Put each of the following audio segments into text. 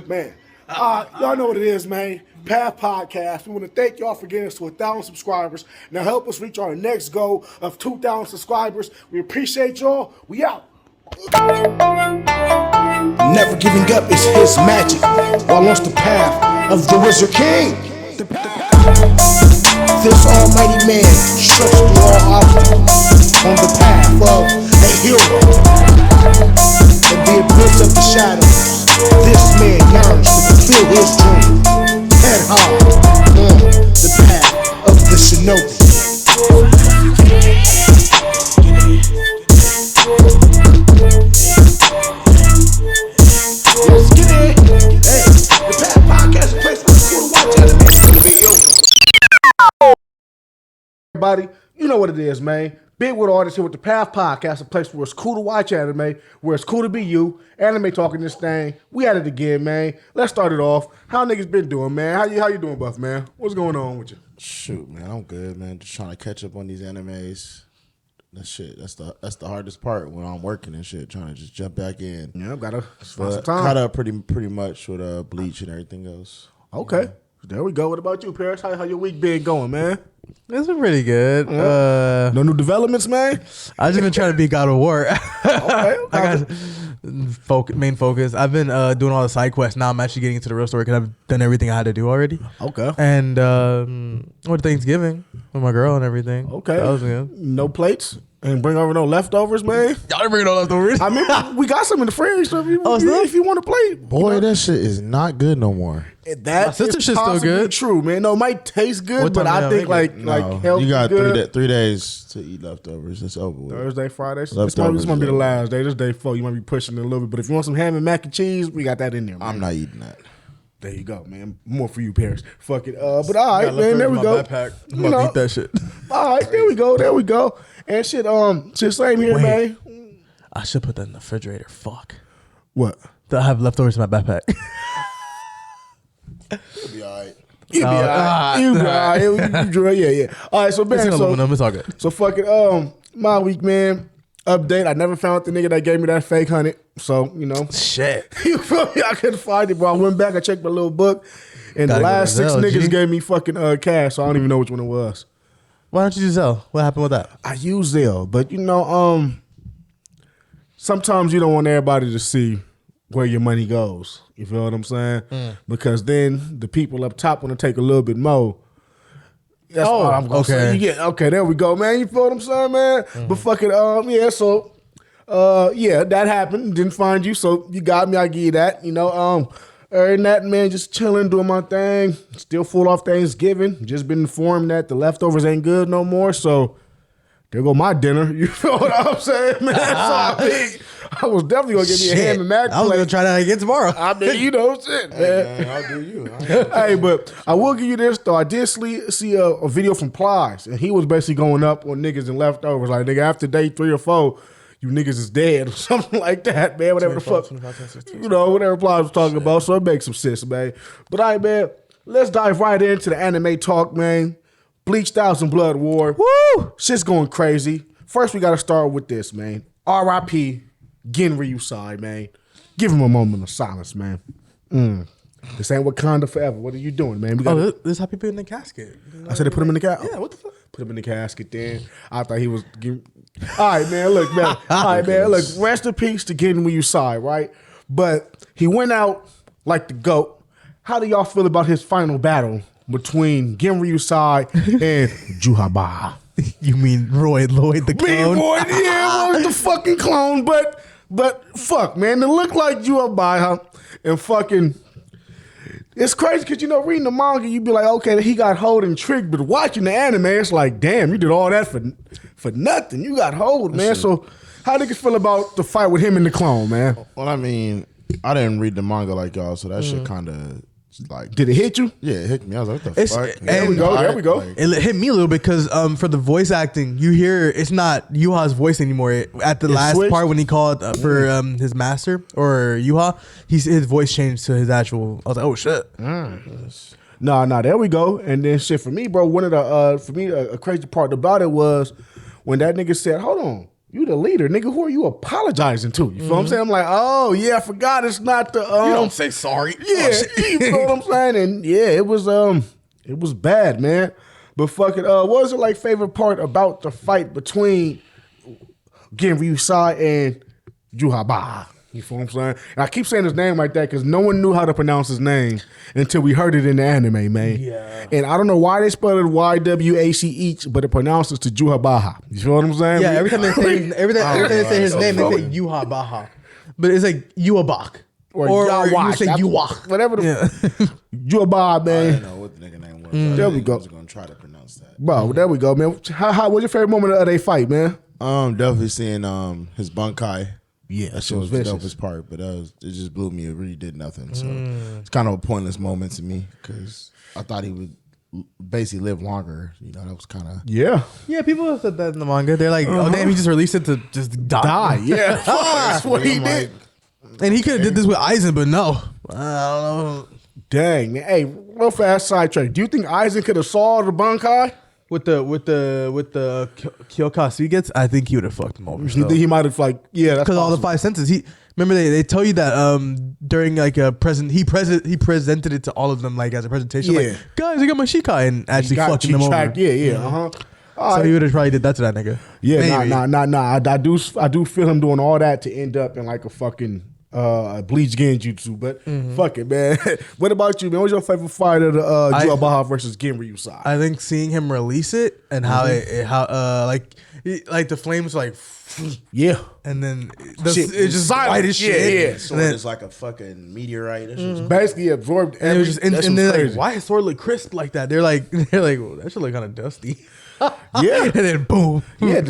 Man, y'all know what it is, man. Path Podcast. We want to thank y'all for getting us to 1,000 subscribers. Now help us reach our next goal of 2,000 subscribers. We appreciate y'all. We out. Never giving up is his magic. While on the path of the Wizard King. This almighty man stretched through all obstacles on the path of a hero. In the abyss of the shadows, this man yearns to fulfill his dream. Head high on the path of the shinobi. Let's get it. Hey, the Path Podcast is a place where it's cool to watch anime. Everybody, you know what it is, man. Bigwill artist here with the Path Podcast, a place where it's cool to watch anime, where it's cool to be you. Anime talking this thing. We at it again, man. Let's start it off. How niggas been doing, man? How you doing, Buff, man? What's going on with you? Shoot, man, I'm good, man. Just trying to catch up on these animes. That shit, that's the hardest part when I'm working and shit, trying to just jump back in. Yeah, I've got to spend some time. Caught up pretty much with Bleach and everything else. Okay. Yeah. There we go. What about you, Paris? How your week been going, man? It's been pretty good. No new developments, man? I just been trying to beat God of War. Okay. I got main focus. I've been doing all the side quests. Now I'm actually getting into the real story because I've done everything I had to do already. Okay. And with Thanksgiving with my girl and everything. Okay. That was good. No plates? And bring over no leftovers, man? Y'all didn't bring no leftovers? I mean, we got some in the fridge, so if you want to play. Boy, that shit is not good no more. That my sister shit's still good. True, man. No, it might taste good, but I think like healthy. You got good. 3 days to eat leftovers. It's over with. Thursday, Friday. This might be the last day. This day 4. You might be pushing it a little bit. But if you want some ham and mac and cheese, we got that in there, man. I'm not eating that. There you go, man. More for you, Paris. Fuck it. But all right, man. There we go. Backpack. I'm gonna eat that shit. All right, there we go. And shit, same here, man. I should put that in the refrigerator. Fuck. What? I have leftovers in my backpack. You'll be all right. You be all right. Yeah. All right, so man, it's all good. So fuck it. My week, man. Update. I never found the nigga that gave me that fake 100. So, you know. Shit. You feel me? I couldn't find it, bro. I went back, I checked my little book, and the last 6 niggas gave me fucking cash, so I don't even know which one it was. Why don't you do Zelle? What happened with that? I use Zelle, but you know, sometimes you don't want everybody to see where your money goes. You feel what I'm saying? Because then the people up top want to take a little bit more. That's all I'm gonna say. Okay, there we go, man. You feel what I'm saying, man? But fucking, that happened. Didn't find you, so you got me. I give you that. You know, other than that, man, just chilling, doing my thing. Still full off Thanksgiving. Just been informed that the leftovers ain't good no more, so there go my dinner. You feel what I'm saying, man? So I was definitely gonna give you a ham and mac. I was gonna try that again tomorrow. I mean, you know, shit, man. Hey, man, I'll do you. Hey, but I will give you this though. I did see a video from Plies, and he was basically going up on niggas and leftovers. Like, nigga, after day 3 or 4, you niggas is dead or something like that, man. Whatever the fuck, you know, whatever Plies was talking about. So it makes some sense, man. But all right, man, let's dive right into the anime talk, man. Bleach Thousand Blood War. Woo! Shit's going crazy. First, we got to start with this, man. R.I.P. Genryusai, man. Give him a moment of silence, man. This ain't Wakanda forever. What are you doing, man? This is how people in the casket. I said they put him in the casket? Yeah, what the fuck? Put him in the casket then. I thought he was... All right, man, look, man. All right, man, look. Rest in peace to Genryusai, right? But he went out like the GOAT. How do y'all feel about his final battle between Genryusai and Juhaba? You mean Roy Lloyd the clone? Roy, yeah, Roy the fucking clone, but fuck, man, it looked like Juhaba and fucking... It's crazy because, you know, reading the manga, you be like, okay, he got hold and tricked, but watching the anime, it's like, damn, you did all that for nothing. You got hold, man. So how niggas feel about the fight with him and the clone, man? Well, I mean, I didn't read the manga like y'all, so that shit kind of like... Did it hit you? Yeah, it hit me. I was like, what the fuck? There we go. Like, it hit me a little bit because for the voice acting, you hear it's not Yuha's voice anymore. At the last part when he called for his master or Yuha, his voice changed to his actual... I was like, oh, shit. No, there we go. And then shit, for me, bro, one of the... for me, a crazy part about it was when that nigga said, hold on, you the leader, nigga. Who are you apologizing to? You feel what I'm saying? I'm like, oh yeah, I forgot it's not the. You don't say sorry. Yeah, you know what I'm saying? And yeah, it was bad, man. But fuck it. What was your like favorite part about the fight between Genryusai and Juhaba? You feel what I'm saying? And I keep saying his name like that because no one knew how to pronounce his name until we heard it in the anime, man. Yeah. And I don't know why they spelled it YWACH, but it pronounces to Juhabaha. You feel what I'm saying? Yeah, every time they say they say his name, they say Yuha Baha. But it's like Yuabach. Or you say Ywach. Whatever the Juhabaha, I man. didn't know what the nigga name was. There we go. I was gonna try to pronounce that. Bro, there we go, man. How what's your favorite moment of their fight, man? Definitely seeing his bunkai. Yeah, That shit was the dopest part, but it just blew me. It really did nothing. So it's kind of a pointless moment to me because I thought he would basically live longer. You know, that was kind of Yeah. Yeah, people have said that in the manga. They're like, oh damn, he just released it to just die. Yeah. That's what he did. And he could have did this with Aizen, but no. I don't know. Dang, man. Hey, real fast sidetrack. Do you think Aizen could have solved the Bankai? With the Kyoka Suigetsu, I think he would have fucked him over. You think he might have that's Because all the five senses. He remember they tell you that during like a present he presented it to all of them like as a presentation. Yeah. Like, guys, I got my Shikai and actually fucking them over. Yeah. So he would have probably did that to that nigga. Yeah, Maybe. nah. I do feel him doing all that to end up in like a fucking Bleach Genjutsu, but fuck it, man. What about you, man? What's your favorite fight of the Juhabaha versus Genryusai? I think seeing him release it and how like the flames like Yeah, and then Shit. it just Silent. white as shit. Yeah. sword is like a fucking meteorite. That shit was basically absorbed. And it was just that shit and was then crazy. like, why his sword look crisp like that? They're like well, that should look kind of dusty. Yeah, And then boom. yeah.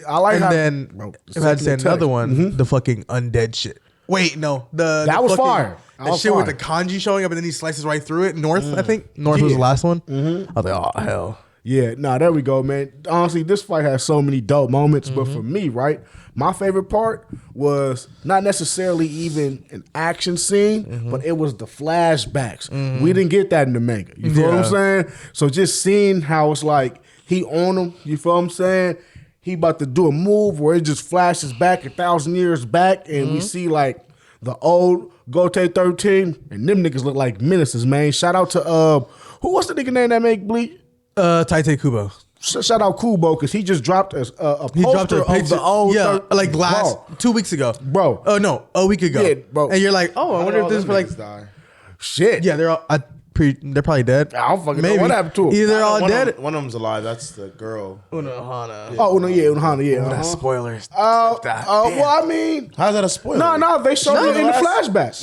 I like And how. then Bro, if I had to say second another attack. one, the fucking undead shit. Wait, no, That was fucking- fire. That The was shit with fire. the kanji showing up and then he slices right through it. North, I think North was the last one. I was like, oh hell. Yeah, there we go, man. Honestly, this fight has so many dope moments, but for me, right, my favorite part was not necessarily even an action scene, but it was the flashbacks. We didn't get that in the manga. You feel what I'm saying? So just seeing how it's like he on him, you feel what I'm saying? He about to do a move where it just flashes back 1,000 years back, and we see like the old Gotei 13, and them niggas look like menaces, man. Shout out to what's the nigga name that make Bleach? Taite Kubo. Shout out Kubo because he just dropped a He dropped poster a of picture. the old like last 2 weeks ago. Bro. Oh no, a week ago. Yeah, bro. And you're like, oh, I wonder if this is for like. shit. Yeah, they're probably dead. I don't fucking know what happened to him. Either they're all one dead. One of them's alive. That's the girl. Unohana. Oh no, yeah, Unhana, yeah. That's spoilers. Well, I mean, How's that a spoiler? no, they showed it in the flashback.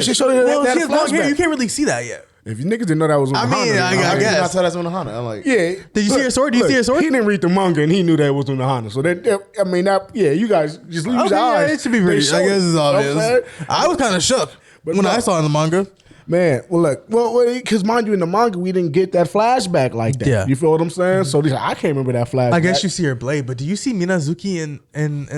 She showed it Well, in she the has long hair. You flashback. can't really see that yet. If you niggas didn't know that was Unhana, I mean, I I guess. guess. That's Unohana. I'm like, yeah. Did you see her sword? Did you see her sword? He didn't read the manga and he knew that it was Unhana. So you guys just leave your eyes. It should be They pretty. showed I guess it. it's You know what I'm obvious. saying? I was kind of shook when no. I saw it in the manga. Man, because mind you, in the manga, we didn't get that flashback like that. Yeah. You feel what I'm saying? So I can't remember that flashback. I guess you see her blade, but do you see Minazuki in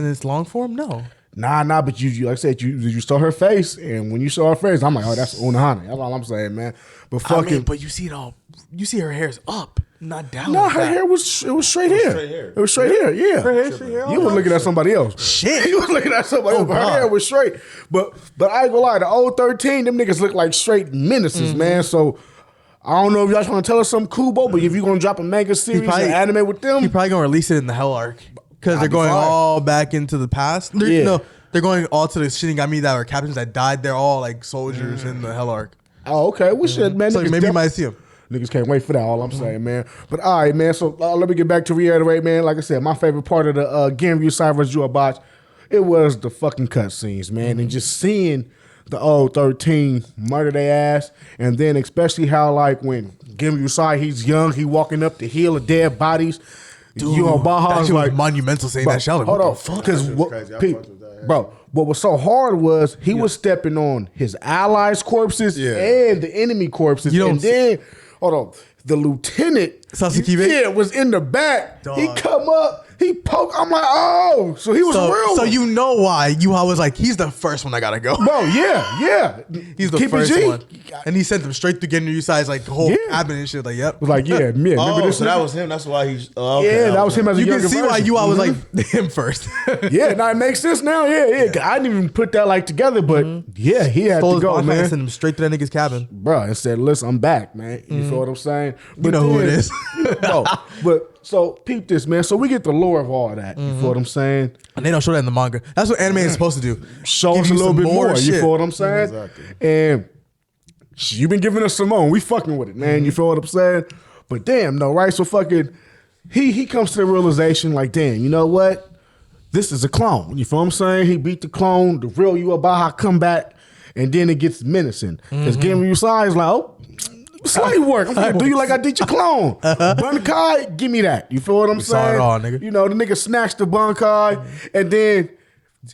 its long form? No. Nah, but you like I said, you saw her face, and when you saw her face, I'm like, oh, that's Unohana. That's all I'm saying, man. But fucking, but you see it all. You see her hair's up, not down. no, like her that. hair was straight hair. It was straight hair. Yeah, Her hair, straight hair. you was looking at somebody else. Shit. You was looking at somebody else. Her God. hair was straight. But I ain't gonna lie, the old 13, them niggas look like straight menaces, man. So I don't know if y'all trying to tell us something Kubo, but if you gonna drop a manga series probably- and anime with them, You're probably gonna release it in the Hell arc because they're be going fire. all back into the past. No, they're going all to the Shinigami that were captains that died. They're all like soldiers in the Hell arc. oh, okay, we should, man. So Niggas maybe you might see them. Niggas can't wait for that. All I'm saying, man. But all right, man. So let me get back to reiterate, man. Like I said, my favorite part of the Genryusai vs. Ywach, it was the fucking cutscenes, man, and just seeing the old 13 murder their ass, and then especially how like when Genryusai, he's young, he walking up the hill of dead bodies. Ywach that is shit was like monumental saying bro, that shit. Hold on, That because shit was crazy. I fucked with that, yeah. bro, what was so hard was he was stepping on his allies' corpses and the enemy corpses, and then hold on, the lieutenant, Sasuke? was in the back. Dog. He come up, He poked. I'm like, oh, so he was real. So you know why Ywach was like, he's the first one I gotta go. Bro, yeah. He's the Keep first it G. one. And he sent them straight to Genryusai's like the whole Yeah. cabin and shit. Like, yep. Was like, yeah. Remember this? So that was him. That's why he's. Oh, okay, Yeah, that was him as a You younger can see why version. Ywach was like him first. Yeah, now it makes sense now. Yeah. I didn't even put that like together, but yeah, he had Stole to his go, bonfire and man. sent him straight to that nigga's cabin. Bro, and said, listen, I'm back, man. You feel what I'm saying? You know who it is. No, but so peep this, man. So we get the lore of all that. You feel what I'm saying? And they don't show that in the manga. That's what anime is supposed to do. Show Give us a you little some bit more. You shit. feel what I'm saying? Exactly. And you've been giving us Simone. We fucking with it, man. You feel what I'm saying? But damn, no, right? So fucking, he comes to the realization like, damn, you know what? This is a clone. You feel what I'm saying? He beat the clone. The real Ywach come back, and then it gets menacing. Because Genryusai is like, oh, slave work. I'm gonna do you like I did your clone. Bunkai, give me that. You feel what I'm saw saying? it all, nigga. You know, the nigga snatched the Bunkai, and then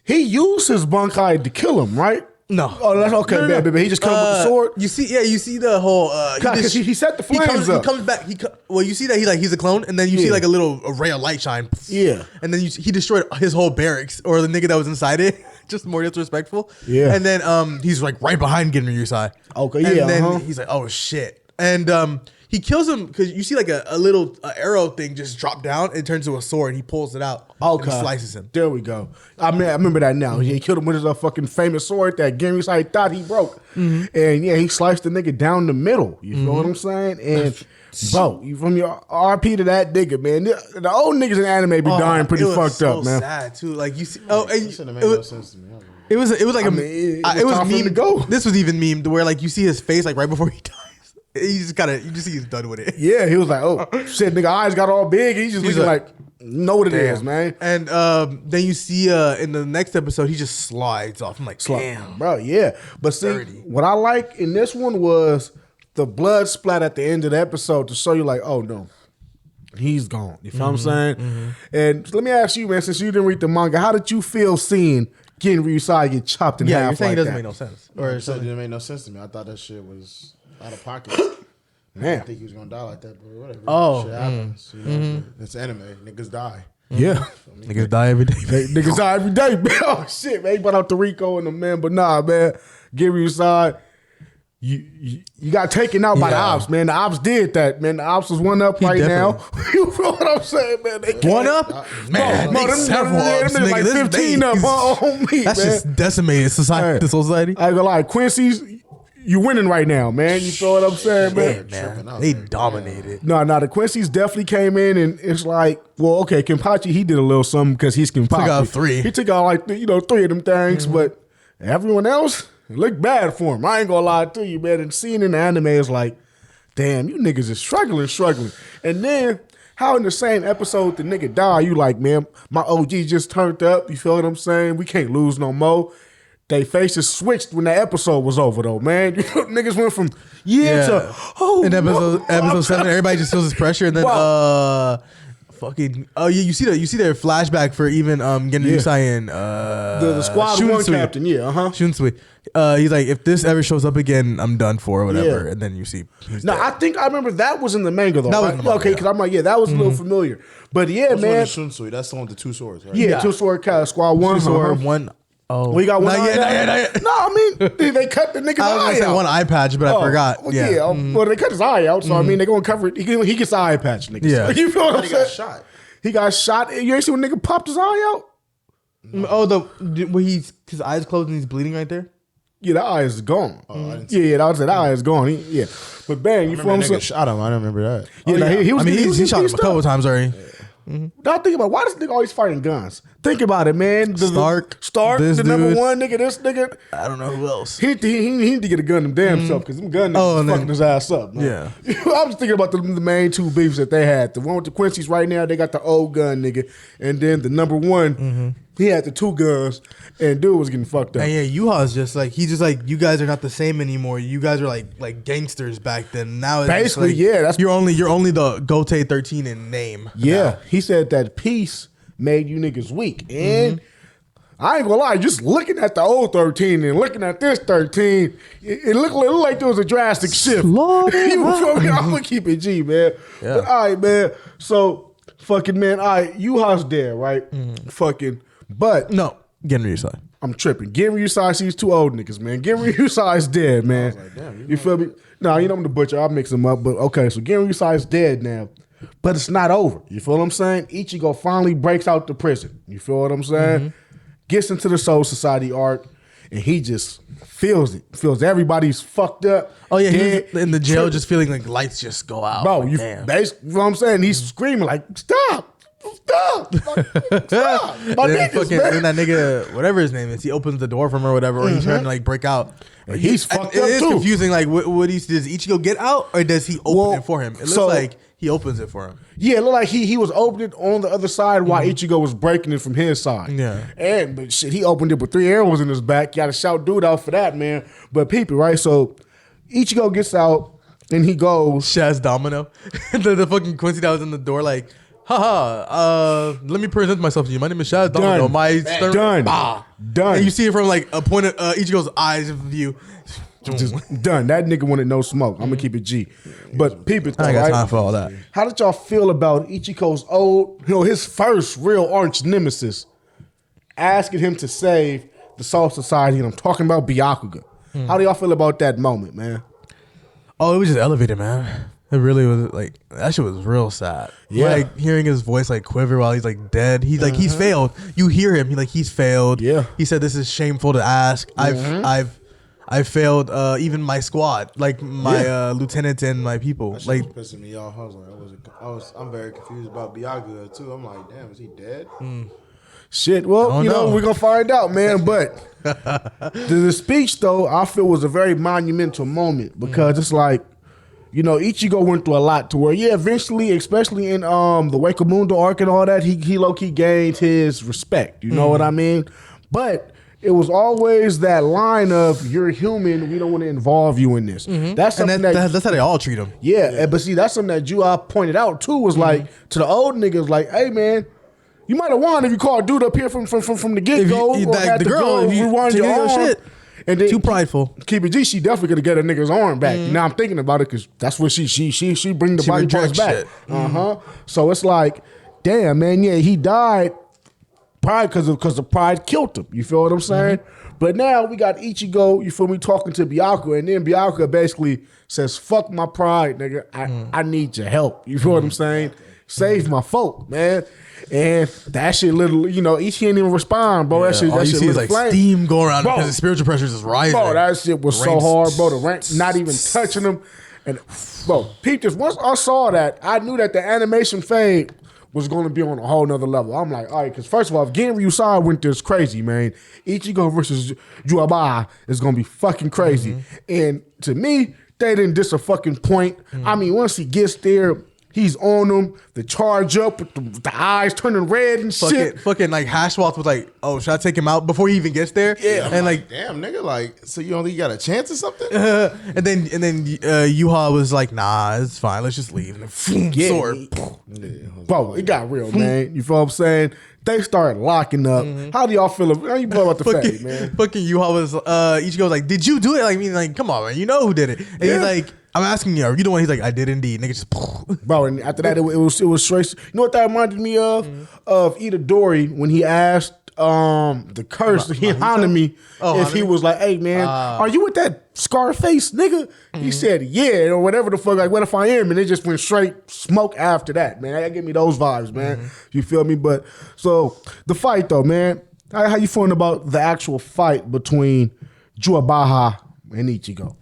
he used his Bunkai to kill him, right? No. Oh, that's okay, No. baby. He just come with the sword. You see the whole. Because he set the flames up. He comes back. Well, you see that he's a clone, and then you see like a ray of light shine. Yeah. And then he destroyed his whole barracks, or the nigga that was inside it. Just more disrespectful. Yeah. And then he's like right behind Genryusai. Okay, And yeah, then he's like, oh shit. And he kills him because you see like a little arrow thing just drop down and turns to a sword. He pulls it out. Okay. And slices him. There we go. I remember that now. He killed him with his fucking famous sword that Genryusai thought he broke. And yeah, he sliced the nigga down the middle. You feel what I'm saying? And bro, you from your RP to that nigga, man. The old niggas in anime be dying pretty fucked up, man. Sad too. Like you see. Oh, and It shouldn't have made no sense to me. it was like it it was was time for him to memed. go. This was even memed where like you see his face like right before he dies. You just see he's done with it. Yeah, he was like, oh shit, nigga, eyes got all big. He's just He's looking like, like, know what it is, man. And then you see in the next episode he just slides off. I'm like, damn. Bro, yeah. But see, Dirty. what I like in this one was the blood splat at the end of the episode to show you like, oh no, he's gone. You feel what I'm saying? And let me ask you, man, since you didn't read the manga, how did you feel seeing Genryusai get chopped in Yeah, half you're saying like it doesn't that? make no sense. Or Or it didn't make no sense to me. I thought that shit was out of pocket. I Man. didn't think he was gonna die like that, but whatever. Oh. Shit happens. You know, it's anime. Niggas die. Yeah. niggas die every day. Niggas die every day, man. Oh shit, man. He brought out the Rico and the man, but nah, man. Genryusai, you got taken out by the Yeah. ops, man. The ops did that, man. The ops was one up right now. You feel what I'm saying, man? They One up? Man, Bro, them several ups, them like nigga. This 15 up on me, That's man. just decimated society. Hey. The society. I ain't gonna lie, Quincy's, you winning right now, man. You feel what I'm saying, man? tripping out They there. dominated. No, the Quincy's definitely came in, and it's like, well, okay, Kenpachi, he did a little something because he's Kenpachi. Took out 3. He took out like, 3 of them things, but everyone else, it looked bad for him. I ain't gonna lie to you, man. And seeing in the anime is like, damn, you niggas is struggling. And then, how in the same episode the nigga die, you like, man, my OG just turned up. You feel what I'm saying? We can't lose no more. They faces switched when the episode was over, though, man. You know, niggas went from to In episode 7, everybody just feels this pressure, and then fucking you see their flashback for even Genryusai and the squad one Shunsui. captain, Shunsui. He's like, if this ever shows up again, I'm done for or whatever. Yeah. And then you see he's No, dead. I think I remember that was in the manga though. That was right? in the manga, okay, because I'm like, yeah, that was a little familiar. But yeah, Which one man, is Shunsui? That's the one with the 2 swords, right? yeah, two sword squad one. or uh-huh. one. Oh, We got one. Not eye yet, out? not yet, not yet. No, I mean they cut the nigga's I was eye gonna say out. one eye patch, but I forgot. Well, Yeah. well, they cut his eye out, so I mean they gonna cover it. He gets the eye patch, niggas. Yeah. You feel what I'm He saying? got shot. He got shot. You ain't see when nigga popped his eye out? Oh, where his eyes closed and he's bleeding right there. Yeah, the eye is gone. I didn't see Yeah, that was it. The eye is gone. Yeah, but bang, you feel what I'm Nigga saying? shot him. I don't remember that. Yeah, nah, he was. I mean, was he shot him a beast couple up. times already. Now think about why this nigga always fighting guns. Think about it, man. Stark, Stark, this the number dude. one nigga. This nigga, I don't know who else. he need to get a gun him damn self because them gun niggas and fucking then- his ass up. Man. Yeah. I was thinking about the main 2 beefs that they had. The one with the Quincy's right now, they got the old gun nigga, and then the number one, he had the 2 guns, and dude was getting fucked up. And yeah, Yuha's just like you guys are not the same anymore. You guys are like gangsters back then. Now it's just Basically, like, yeah, that's- you're only the Gotei 13 in name. Yeah, he said that peace made you niggas weak. And I ain't gonna lie, just looking at the old 13 and looking at this 13, it looked like there was a drastic shift. Slaughter. You feel me? I'm gonna keep it G, man. Yeah. But all right, man. So Fucking man, all right, Yuha's dead, right? Fucking, but No, Genryusai. I'm tripping. Genryusai sees two old niggas, man. Genryusai is dead, man. like, damn, you feel me? No, you know I'm the butcher. I'll mix them up. But okay, so Genryusai is dead now. But it's not over. You feel what I'm saying? Ichigo finally breaks out the prison. You feel what I'm saying? Gets into the Soul Society arc, and he just feels it. Feels everybody's fucked up. Oh yeah, dead, he's in the jail, just feeling like lights just go out. Bro, Like, you damn. basically, you know what I'm saying? He's screaming like, stop. Stop! Stop! My Then niggas, fucking, man. then that nigga, whatever his name is, he opens the door from her or whatever, or he's trying to like break out. And he's fucked up It is too. confusing. Like, what does Ichigo get out, or does he open it for him? It looks like he opens it for him. Yeah, it looked like he was opening it on the other side while Ichigo was breaking it from his side. Yeah. But shit, he opened it with 3 arrows in his back. Got to shout dude out for that, man. But peep it, right? So Ichigo gets out and he goes. Shaz Domino, the fucking Quincy that was in the door, like, haha, let me present myself to you. My name is Shaz Domino. Done. My Done. Done. And you see it from like a point of Ichigo's eyes of view. Just done. That nigga wanted no smoke. I'm gonna keep it G. But peep it though, I ain't got right? time for all that. How did y'all feel about Ichigo's his first real arch nemesis, asking him to save the Soul Society? And I'm talking about Byakuga. How do y'all feel about that moment, man? Oh, it was just elevated, man. It really was like that shit was real sad. Yeah. Like hearing his voice like quiver while he's like dead. He's like he's failed. You hear him. He's failed. Yeah. He said this is shameful to ask. I've failed even my squad, like my lieutenant and my people. That shit Like was pissing me off. I was like, I'm very confused about Byakuga too. I'm like, damn, is he dead? Shit, well, you know, know. we're gonna find out, man. But the speech, though, I feel was a very monumental moment because it's like, you know, Ichigo went through a lot to where, yeah, eventually, especially in the Wakamundo arc and all that, he low key gained his respect. You know what I mean? But it was always that line of "you're human, we don't want to involve you in this." That's something that's how they all treat him. yeah, but see, that's something that Jua pointed out too. Was like to the old niggas, like, "Hey, man, you might have won if you called dude up here from the get go, If you- or like had the the girl, girl if you rewind take your your arm." shit. And then Too prideful. Keep it G, she definitely could have got a nigga's arm back. Now I'm thinking about it because that's what she bring the She body parts rejects back. shit. So it's like, damn, man, yeah, he died. Pride because the pride killed him. You feel what I'm saying? But now we got Ichigo, you feel me, talking to Byakuga, and then Byakuga basically says, "Fuck my pride, nigga. I need your help." You feel what I'm saying? Save my folk, man. And that shit literally, you know, Ichi didn't even respond, bro. That shit, All that you shit see is lit like flame. steam going around Bro. because the spiritual pressure is just rising. Bro, that shit was so Ranks. hard, bro. The rank not even touching him. And bro, peep this. Once I saw that, I knew that the animation fade was going to be on a whole nother level. I'm like, all right, because first of all, if Genryusai went this crazy, man, Ichigo versus Juaba is going to be fucking crazy. And to me, they didn't diss a fucking point. I mean, once he gets there, he's on them. The charge up with the eyes turning red and shit. Fucking like Hashwalth was like, oh, should I take him out before he even gets there? Yeah. And like, Damn, nigga, like, so you only got a chance or something? and then Yuha was like, nah, it's fine. Let's just leave. And then, Yeah. sword. Bro, it got real, man. You feel what I'm saying? They started locking up. How do y'all feel? How you feel about the fade, man? Fucking Yuha was Ichigo was like, did you do it? Like, I mean, like, come on, man, you know who did it? And he's like, I'm asking you, are you the one? He's like, I did indeed. Nigga just Bro, and after that, it was straight. You know what that reminded me of? Of Itadori when he asked the curse Hanami if he was like, "Hey man, are you with that Scarface nigga?" He said, "Yeah," or whatever the fuck. Like, what if I am? And it just went straight smoke after that, man. That gave me those vibes, man. You feel me? But so the fight though, man. How you feeling about the actual fight between Juabaha and Ichigo?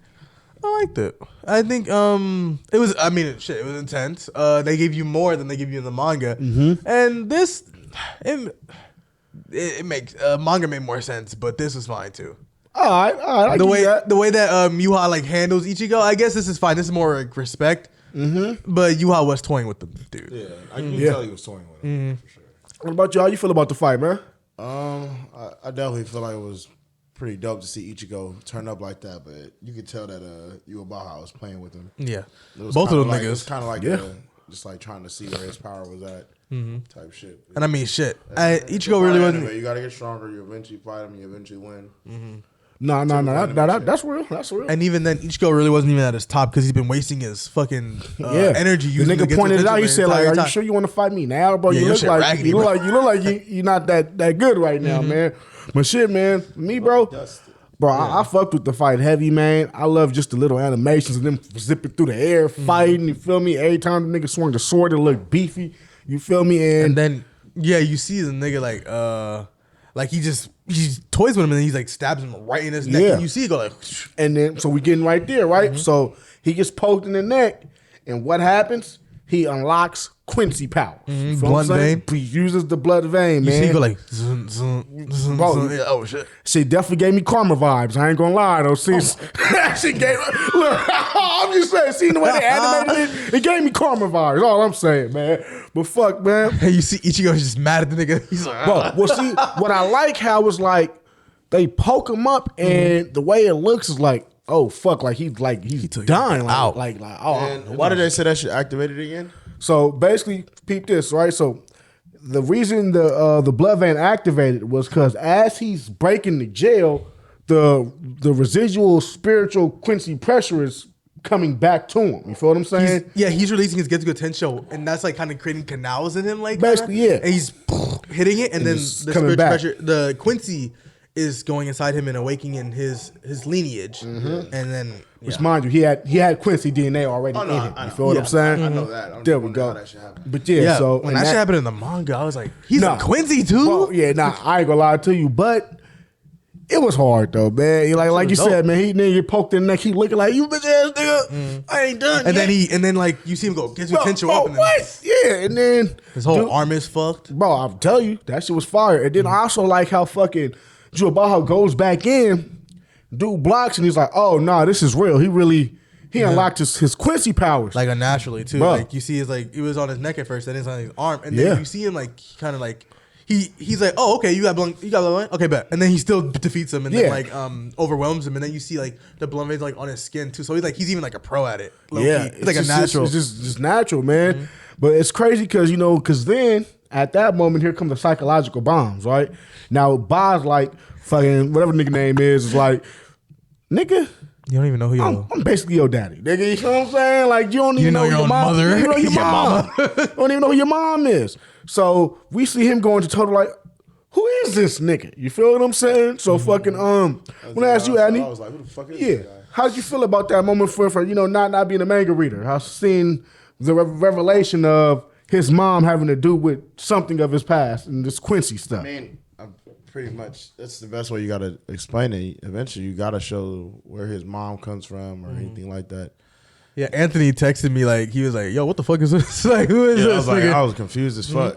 I liked it. I think it was. I mean, shit, it was intense. They gave you more than they give you in the manga, and this it makes manga made more sense, but this was fine too. All right. I The give way you that. the way that Yuha like handles Ichigo, I guess this is fine. This is more like respect. But Yuha was toying with the dude. Yeah, I can tell he was toying with him for sure. What about you? How you feel about the fight, man? I definitely feel like it was pretty dope to see Ichigo turn up like that, but you could tell that Yuabaha was playing with him. Yeah, It was both of them kinda like, It was niggas. kind of like Yeah. just like trying to see where his power was at, type shit. And I mean, shit. It's Ichigo a really fight wasn't. anyway. You got to get stronger. You eventually fight him. You eventually win. No. That's real. That's real. And even then, Ichigo really wasn't even at his top because he's been wasting his fucking energy. The nigga pointed it out. He said, like, "Are you sure you want to fight me now, bro? You look like you're not that good right now, man." But shit, man, me, bro. Bro, I fucked with the fight heavy, man. I love just the little animations of them zipping through the air, fighting. You feel me? Every time the nigga swung the sword, it looked beefy. You feel me? And then, you see the nigga like he toys with him and then he's like stabs him right in his neck. And you see it go like, and then so we getting right there, right? So he gets poked in the neck, and what happens? He unlocks Quincy power. Blood vein. He uses the blood vein, man. You see, he go like, zun, zun, zun, zun. Oh shit! She definitely gave me karma vibes. I ain't gonna lie though. See, she gave. Look, I'm just saying. Seeing the way they animated it gave me karma vibes. All I'm saying, man. But fuck, man. Hey, you see, Ichigo's just mad at the nigga. He's like, bro. Well, see, what I like how it's like they poke him up, and the way it looks is like, oh fuck, like he's dying, like why did they say that shit activated again? So basically, peep this, right? So the reason the blood vein activated was because as he's breaking the jail, the residual spiritual Quincy pressure is coming back to him. You feel what I'm saying? He's releasing his Getsugo Tensho, and that's like kind of creating canals in him, like basically, yeah. And he's hitting it, and then the spiritual pressure, the Quincy is going inside him and awakening in his lineage, and then which, mind you, he had Quincy DNA already in him. You feel what I'm saying? I know that. There we go. That shit happened. But so when that shit happened in the manga, I was like, he's a Quincy too. Well, I ain't gonna lie to you, but it was hard though, man. Like you said, man, he nigga get poked in the neck. He looking like, you bitch ass nigga. I ain't done. And yet. then like you see him go get your attention up. And what? And then his whole arm is fucked. Bro, I'll tell you, that shit was fire. And then I also like how fucking Juabaha goes back in, dude blocks, and he's like, oh no, this is real. He unlocked his Quincy powers. Like unnaturally too. Bro. Like you see, it's like it was on his neck at first, then it's on his arm, and then you see him like kind of like he's like, oh okay, you got blood, okay, bet, and then he still defeats him and then like overwhelms him, and then you see like the blood veins like on his skin too. So he's even like a pro at it. It's like a natural. It's just natural, man. But it's crazy because then at that moment here come the psychological bombs, right? Now Ba's like fucking whatever nigga name is like, nigga. You don't even know who I'm basically your daddy, nigga. You know what I'm saying? Like you don't even know your mom. Mother. You don't know your mom. You don't even know who your mom is. So we see him going to total like, who is this nigga? You feel what I'm saying? So fucking when I asked you, Andy, I was like, who the fuck is this guy? How did you feel about that moment for not being a manga reader? How seeing the revelation of his mom having to do with something of his past and this Quincy stuff? I mean, pretty much that's the best way you gotta explain it. Eventually you gotta show where his mom comes from or anything like that. Yeah, Anthony texted me like he was like, "Yo, what the fuck is this? Like, who is this?" I was confused as fuck.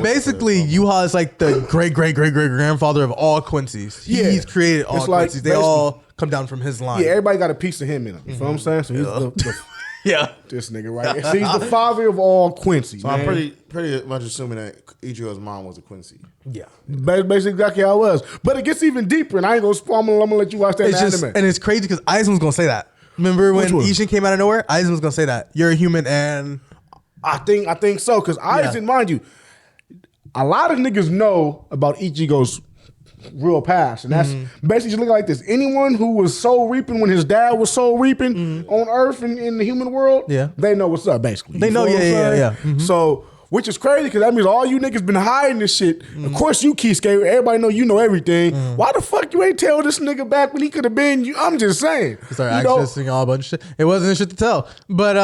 Basically, Ywach is like the great grandfather of all Quincy's. He's created all Quincy's. They all come down from his line. Yeah, everybody got a piece of him in him. You feel what I'm saying? So he's this nigga right. So he's the father of all Quincy. So man. I'm pretty much assuming that Ichigo's mom was a Quincy. Yeah, basically exactly how it was. But it gets even deeper, and I ain't gonna spoil. I'm gonna let you watch that anime. And it's crazy because Aizen's gonna say that. Remember when Ishin came out of nowhere? Aizen was gonna say that you're a human, and I think so because Aizen, mind you, a lot of niggas know about Ichigo's real past, and that's basically just looking like this. Anyone who was soul reaping when his dad was soul reaping on Earth and in the human world, they know what's up. Basically, they know, So. Which is crazy because that means all you niggas been hiding this shit. Of course you Kisuke, everybody know you know everything. Why the fuck you ain't tell this nigga back when he could have been you? I'm just saying. He started accessing all a bunch of shit. It wasn't shit to tell. But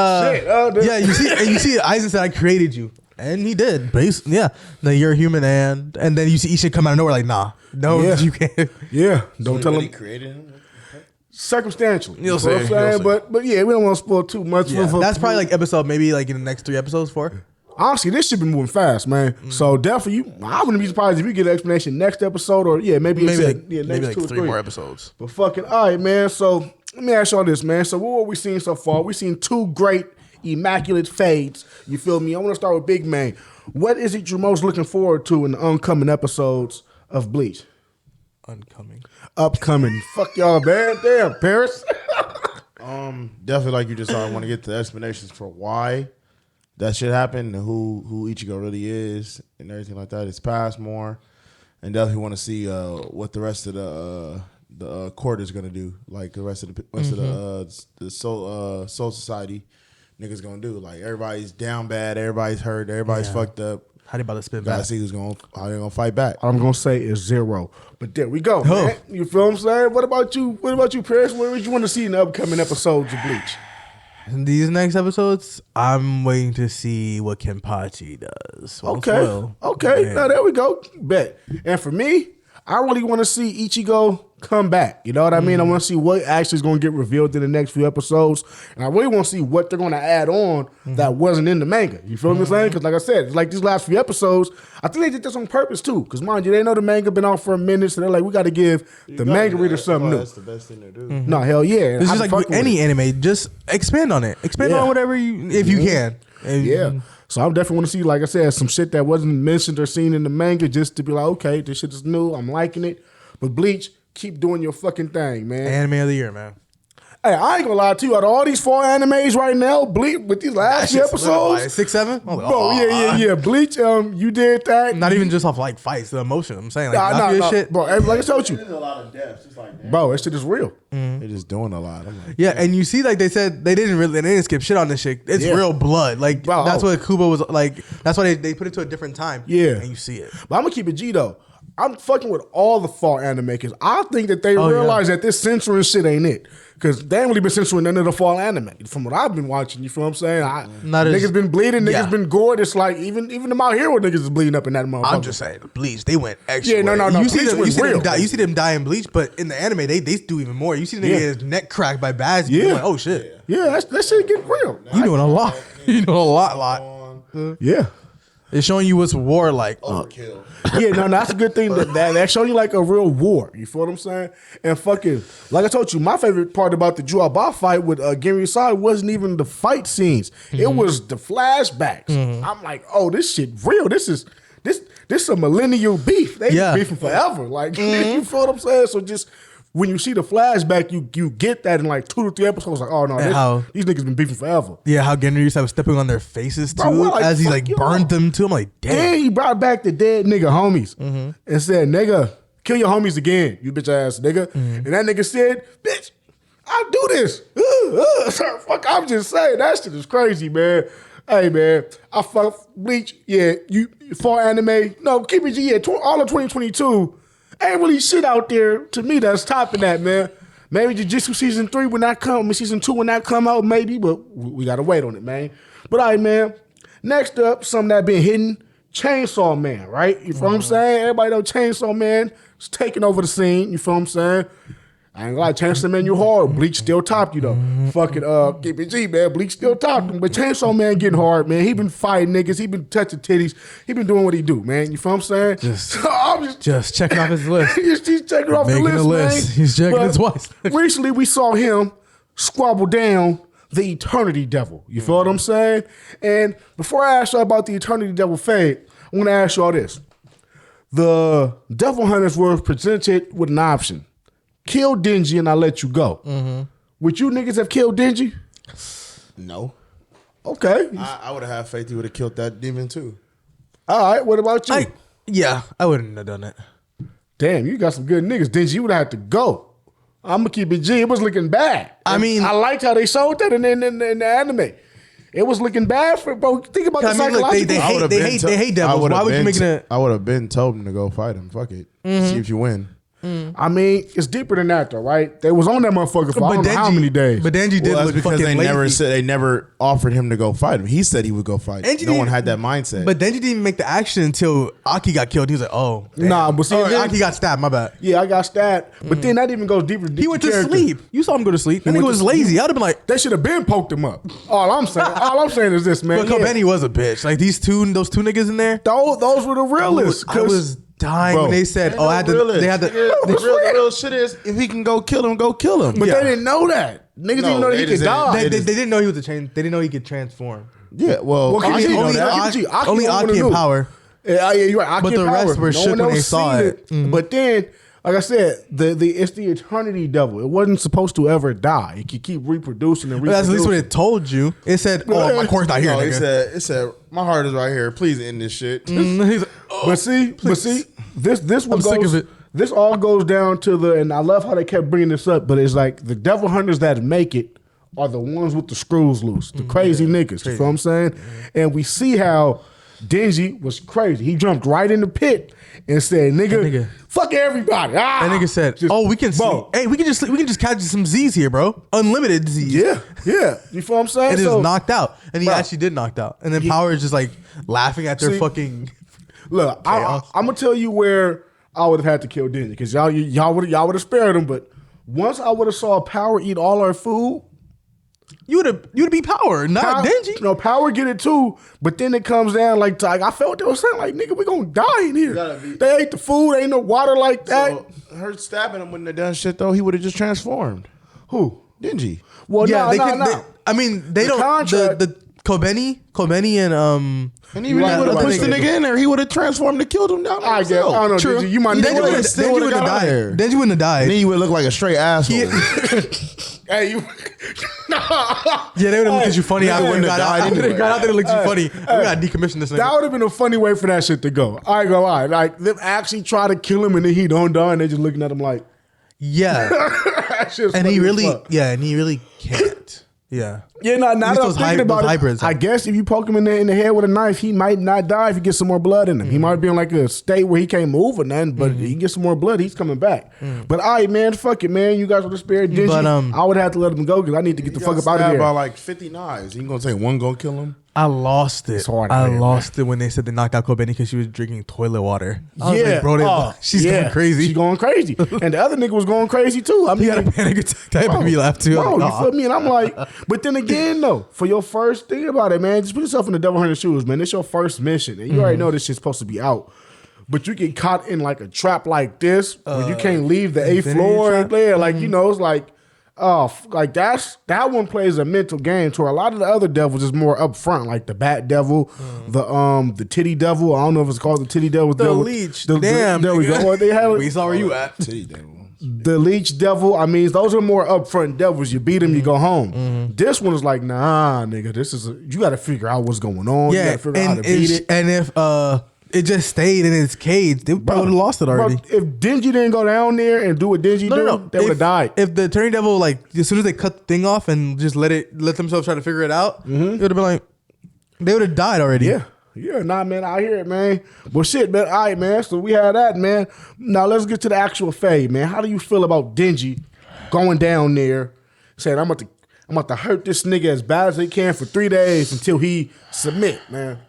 you see Aizen said I created you. And he did. Then you're a human and then you see Ishin come out of nowhere like, nah. No, you can't. Yeah. Don't tell him. He created him? Circumstantially. You'll see. But yeah, we don't want to spoil too much. Yeah. That's probably like episode maybe like in the next 3 episodes, 4. Honestly, this shit been moving fast, man. So definitely, I wouldn't be surprised if you get an explanation next episode or maybe like 2 or 3 more episodes. But fucking all right, man. So let me ask y'all this, man. So what we seen so far? We seen 2 great immaculate fades. You feel me? I want to start with Big Man. What is it you're most looking forward to in the upcoming episodes of Bleach? Upcoming. Fuck y'all, man. Damn, Paris. Definitely, like you just said, I want to get the explanations for why that shit happened and who Ichigo really is and everything like that. His past more, and definitely want to see what the rest of the court is gonna do, like the rest of the Soul Society niggas gonna do. Like everybody's down bad, everybody's hurt, everybody's fucked up. How they about to spin Gotta back? see how they gonna fight back. All I'm gonna say is 0. But there we go, man. You feel what I'm saying? What about you? What about you, Paris? What would you want to see in the upcoming episodes of Bleach? In these next episodes, I'm waiting to see what Kenpachi does. Okay. Now there we go. Bet. And for me, I really want to see Ichigo come back. You know what I mean? I want to see what actually is going to get revealed in the next few episodes. And I really want to see what they're going to add on that wasn't in the manga. You feel what I'm saying? Because like I said, like these last few episodes, I think they did this on purpose too. Because mind you, they know the manga been out for a minute. So they're like, we got to give the manga reader something new. That's the best thing to do. No, hell yeah. It's just like with any anime, just expand on it. Expand on whatever if you can. Yeah. So I definitely want to see, like I said, some shit that wasn't mentioned or seen in the manga just to be like, okay, this shit is new. I'm liking it. But Bleach, keep doing your fucking thing, man. Anime of the year, man. Hey, I ain't gonna lie to you. Out of all these 4 animes right now, Bleach, with these last few episodes. 6, 7? Bro, yeah. Bleach, you did that. Not even just off like fights, the emotion. I'm saying like shit. Bro, like I told you. There's a lot of depth. It's like, damn. Bro, that shit is real. They're just doing a lot. I'm like, Yeah, and you see, like they said, they didn't skip shit on this shit. It's real blood. Like Bro, that's what Kubo was like. That's why they put it to a different time. Yeah, and you see it. But I'm gonna keep it G though. I'm fucking with all the fall anime because I think that they realize that this censoring shit ain't it. Because they ain't really been censoring none of the fall anime. From what I've been watching, you feel what I'm saying? Niggas been bleeding, niggas been gored. It's like even them out here where niggas is bleeding up in that motherfucker. I'm just saying, Bleach, they went extra. Yeah, no. You see them die in Bleach, but in the anime, they do even more. You see the nigga get his neck cracked by Baz. Yeah. Like, oh shit. Yeah, that shit getting real. You doing a lot. You doing a lot. Yeah. It's showing you what's war like. overkill. Yeah, no, that's a good thing. That showing you like a real war. You feel what I'm saying? And fucking, like I told you, my favorite part about the Ywach fight with Genryusai wasn't even the fight scenes. It was the flashbacks. I'm like, oh, this shit real. This is a millennial beef. They been beefing forever. Like, you feel what I'm saying? So just when you see the flashback, you get that in like 2 to 3 episodes. Like, oh no, these niggas been beefing forever. Yeah, how Genryusai was stepping on their faces too, Bro, as he like burned them too. I'm like, damn. And he brought back the dead nigga homies and said, nigga, kill your homies again, you bitch ass nigga. And that nigga said, bitch, I'll do this. Fuck, I'm just saying, that shit is crazy, man. Hey, man, I fuck Bleach. Yeah, you for anime. No, keep it G. Yeah, all of 2022. Ain't really shit out there to me that's topping that, man. Maybe Jujutsu season 3 when that come, season 2 when that come out, maybe, but we gotta wait on it, man. But all right, man. Next up, something that been hidden, Chainsaw Man, right? You feel what I'm saying? Everybody know Chainsaw Man is taking over the scene. You feel what I'm saying? I ain't gonna lie, Chainsaw Man, you hard. Bleach still topped you though. Fucking keep it G, man. Bleach still topped him, but Chainsaw Man getting hard, man. He been fighting niggas. He been touching titties. He been doing what he do, man. You feel what I'm saying? Just checking off his list. He's checking off the list, man. He's checking it twice. Recently, we saw him squabble down the Eternity Devil. You feel what I'm saying? And before I ask y'all about the Eternity Devil fate, I want to ask y'all this. The Devil Hunters were presented with an option. Kill Denji and I let you go. Would you niggas have killed Denji? No. Okay. I would have had faith he would have killed that demon too. All right. What about you? I wouldn't have done it. Damn, you got some good niggas. Denji would have had to go. I'm going to keep it G. It was looking bad. I mean, I liked how they showed that in the anime. It was looking bad for, bro. Think about the psychological. They hate devils. Why would you make it? I would have been told him to go fight him. Fuck it. See if you win. I mean, it's deeper than that, though, right? They was on that motherfucker for I don't know how many days. But Denji did look because fucking lazy. they never offered him to go fight him. He said he would go fight. No one had that mindset. But Denji didn't even make the action until Aki got killed. He was like, oh, damn. Nah, but see, Aki got stabbed. My bad. Yeah, I got stabbed. But then that even goes deeper. He went to sleep. You saw him go to sleep. That nigga was lazy. I'd have been like, they should have been poked him up. All I'm saying is this, man. But Benny was a bitch. Like those two niggas in there. Those were the realest. I was dying when they said, "Oh, the real shit is if he can go kill him, go kill him." But they didn't know that. Niggas didn't know that he could die. They didn't know he was a chain. They didn't know he could transform. Yeah, well, only Aki and Power. Yeah, you're right. But the rest were shook when they saw it. But then, like I said, it's the Eternity Devil. It wasn't supposed to ever die. It could keep reproducing and reproducing. That's at least what it told you. It said, "Oh, my core's not here." It said, "My heart is right here. Please end this shit." He's like, but see, this this all goes down to and I love how they kept bringing this up, but it's like the devil hunters that make it are the ones with the screws loose, the crazy niggas. You feel what I'm saying? And we see how Denji was crazy. He jumped right in the pit and said, nigga, fuck everybody. That nigga said, we can sleep. Hey, we can just catch some Z's here, bro. Unlimited Z's. Yeah. You feel what I'm saying? And he was knocked out. And he actually did knocked out. And then Power is just like laughing at their fucking look, I'm gonna tell you where I would have had to kill Denji, because y'all would have spared him, but once I would have saw Power eat all our food, you'd be Power, not Denji. No, Power get it too, but then it comes down like I felt they were saying like, nigga, we gonna die in here. They ate the food, ain't no water like that. So, her stabbing him when they done shit though, he would have just transformed. Who? Denji. Well, yeah, no. I mean, they don't. Contract, the Kobeni and he really would have pushed the nigga in there. He would have transformed and killed him down there. I guess. I don't know. True. Denji, you might Denji wouldn't have died. Denji wouldn't have died. And then he would look like a straight asshole. Hey, you. Yeah, they would have looked at you funny after you got out. They got out there and looked at you funny. We gotta decommission this nigga. That would have been a funny way for that shit to go. I ain't gonna lie. Like, them actually try to kill him and then he don't die and they just looking at him like. Yeah. And he really can't. Yeah. Yeah, now that I'm thinking about it, hybrids. I guess if you poke him in the head with a knife, he might not die if he gets some more blood in him. He might be in like a state where he can't move or nothing, but he gets some more blood, he's coming back. But all right, man, fuck it, man. You guys would have spared Denji. But, I would have to let him go because I need to get the fuck up out of here. About like 50 knives. You gonna take one gonna kill him? I lost it. It's hard. I lost it when they said they knocked out Kobeni because she was drinking toilet water. I was like, bro, she's going crazy. She's going crazy. And the other nigga was going crazy too. I mean, he had a panic attack. That made me laugh too. Bro, you feel me? And I'm like, but then again, though, for your first thing about it, man, just put yourself in the devil hunter shoes, man. It's your first mission. And you already know this shit's supposed to be out. But you get caught in like a trap like this where you can't leave the 8th floor. Yeah, like, you know, it's like, like that one plays a mental game to where a lot of the other devils is more upfront, like the bat devil, the titty devil. I don't know if it's called the titty devil. The leech. Damn. There we go. They have we saw where you at. Titty devil. The leech devil. I mean, those are more upfront devils. You beat them, you go home. This one is like, nah, nigga. You got to figure out what's going on. Yeah, you got to figure out how to beat it. And if it just stayed in its cage, they probably would have lost it already. Bro, if Denji didn't go down there and do what Denji do, they would have died. If the Turning Devil, like, as soon as they cut the thing off and just let themselves try to figure it out, it would have been like, they would have died already. Yeah, nah, man, I hear it, man. Well, shit, man. All right, man. So we had that, man. Now let's get to the actual fade, man. How do you feel about Denji going down there, saying, I'm about to hurt this nigga as bad as they can for 3 days until he submit, man?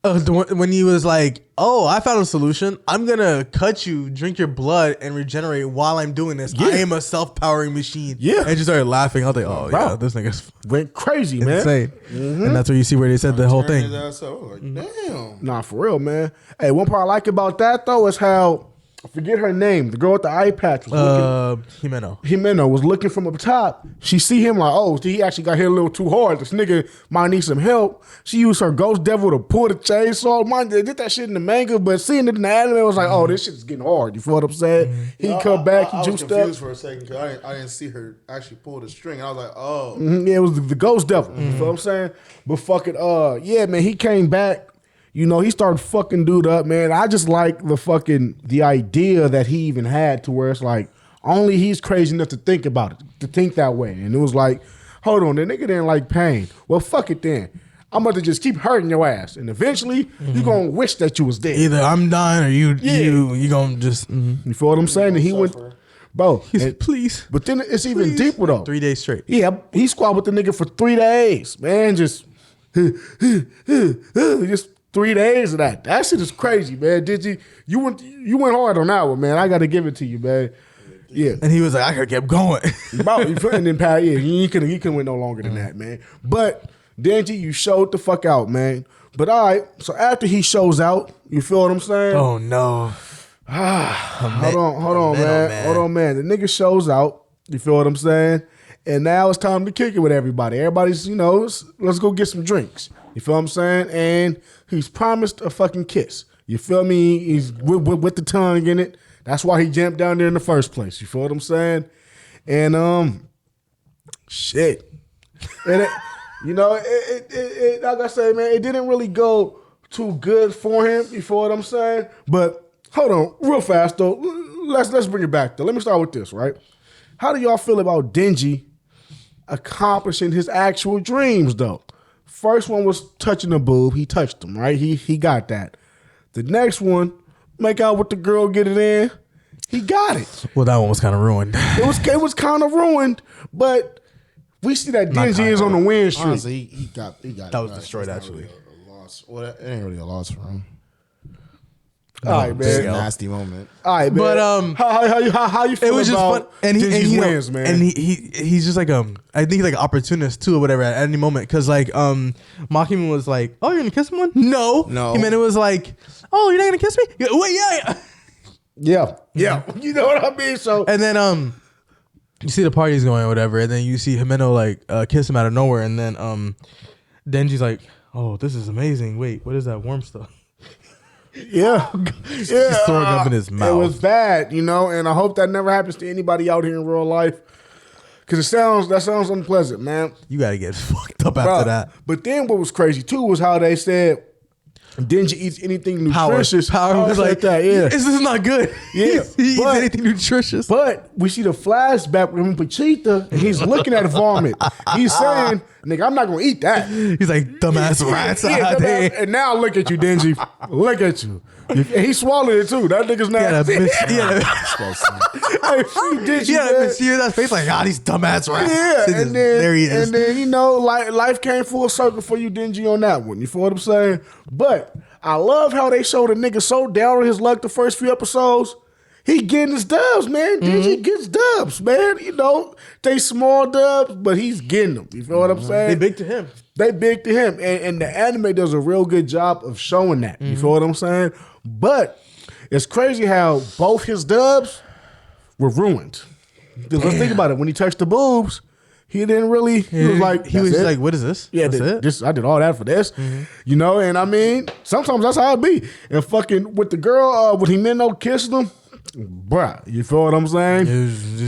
When he was like, oh, I found a solution. I'm going to cut you, drink your blood, and regenerate while I'm doing this. Yeah. I am a self-powering machine. Yeah. And just started laughing. I was like, oh, yeah, this nigga's went crazy, man. Insane. And that's where you see where they said the whole thing. Damn. Nah, for real, man. Hey, one part I like about that, though, is how, I forget her name, the girl with the eye patch was looking. Himeno was looking from up top. She see him like, oh, he actually got hit a little too hard. This nigga might need some help. She used her ghost devil to pull the chainsaw. Mind they did that shit in the manga, but seeing it in the anime, I was like, oh, this shit's getting hard. You feel what I'm saying? He come back, he juiced up. I was confused for a second because I didn't see her actually pull the string. I was like, oh. Yeah, it was the ghost devil. You feel what I'm saying? But fucking, yeah, man, he came back. You know, he started fucking dude up, man. I just like the idea that he even had to where it's like, only he's crazy enough to think about it, to think that way. And it was like, hold on, the nigga didn't like pain. Well, fuck it then. I'm about to just keep hurting your ass. And eventually, you're going to wish that you was dead. Either I'm dying or you going to just... You feel what I'm saying? And he went... Bro, please. But then it's even deeper, though. 3 days straight. Yeah, he squad with the nigga for 3 days. Man, just... just... 3 days of that. That shit is crazy, man. You went hard on that one, man. I got to give it to you, man. Yeah. And he was like, I could have kept going. Bro, and then he couldn't went no longer than that, man. But Denji, you showed the fuck out, man. But all right, so after he shows out, you feel what I'm saying? Oh no. Hold on, man. Hold on, man. The nigga shows out. You feel what I'm saying? And now it's time to kick it with everybody. Everybody's, let's go get some drinks. You feel what I'm saying? And he's promised a fucking kiss. You feel me? He's with the tongue in it. That's why he jumped down there in the first place. You feel what I'm saying? And shit. And like I say, man, it didn't really go too good for him. You feel what I'm saying? But hold on, real fast though. let's bring it back though. Let me start with this, right? How do y'all feel about Denji accomplishing his actual dreams though? First one was touching the boob. He touched him, right? He got that. The next one, make out with the girl, get it in. He got it. Well, that one was kind of ruined. It was kind of ruined, but we see that Denji is on the win streak. Honestly, he got That was destroyed, actually. Really a loss. Well, it ain't really a loss for him. All right, It's a man. nasty moment. All right, man. But how you feel it was just fun, about and Denji's he wins, man? And he's just like I think he's like opportunist too or whatever at any moment because like Makima was like, oh, you're gonna kiss someone? No. He meant it was like, oh, you're not gonna kiss me? Wait, yeah. Yeah. You know what I mean? So And then you see the party's going or whatever, and then you see Himeno like kiss him out of nowhere, and then Denji's like, oh, this is amazing. Wait, what is that warm stuff? yeah. He's throwing up in his mouth. It was bad, you know, and I hope that never happens to anybody out here in real life. Cause that sounds unpleasant, man. You gotta get fucked up after that. But then what was crazy too was how they said Denji eats anything nutritious. Power was like that, yeah. This is not good. Yeah, he eats but- anything nutritious. But we see the flashback with him and Pachita, and he's looking at vomit. He's saying, nigga, I'm not gonna eat that. He's like, dumbass rats out there. And now look at you, Denji. Look at you. And he swallowed it too. That nigga's nasty. Hey, free Denji, man. see that face like, these dumbass rats. Yeah, and then there he is. And then you know, life came full circle for you, Denji, on that one. You feel what I'm saying? But I love how they showed a nigga so down on his luck the first few episodes. He getting his dubs, man. Denji gets dubs, man. You know, they small dubs, but he's getting them. You feel what I'm saying? They big to him. They big to him. And the anime does a real good job of showing that. You feel what I'm saying? But it's crazy how both his dubs were ruined. Let's think about it. When he touched the boobs, he didn't really. He was like, he was like, what is this? yeah, That's it? I did all that for this, you know. And I mean, sometimes that's how it be. And fucking with the girl, when Himeno kissed him, bruh, you feel what I'm saying?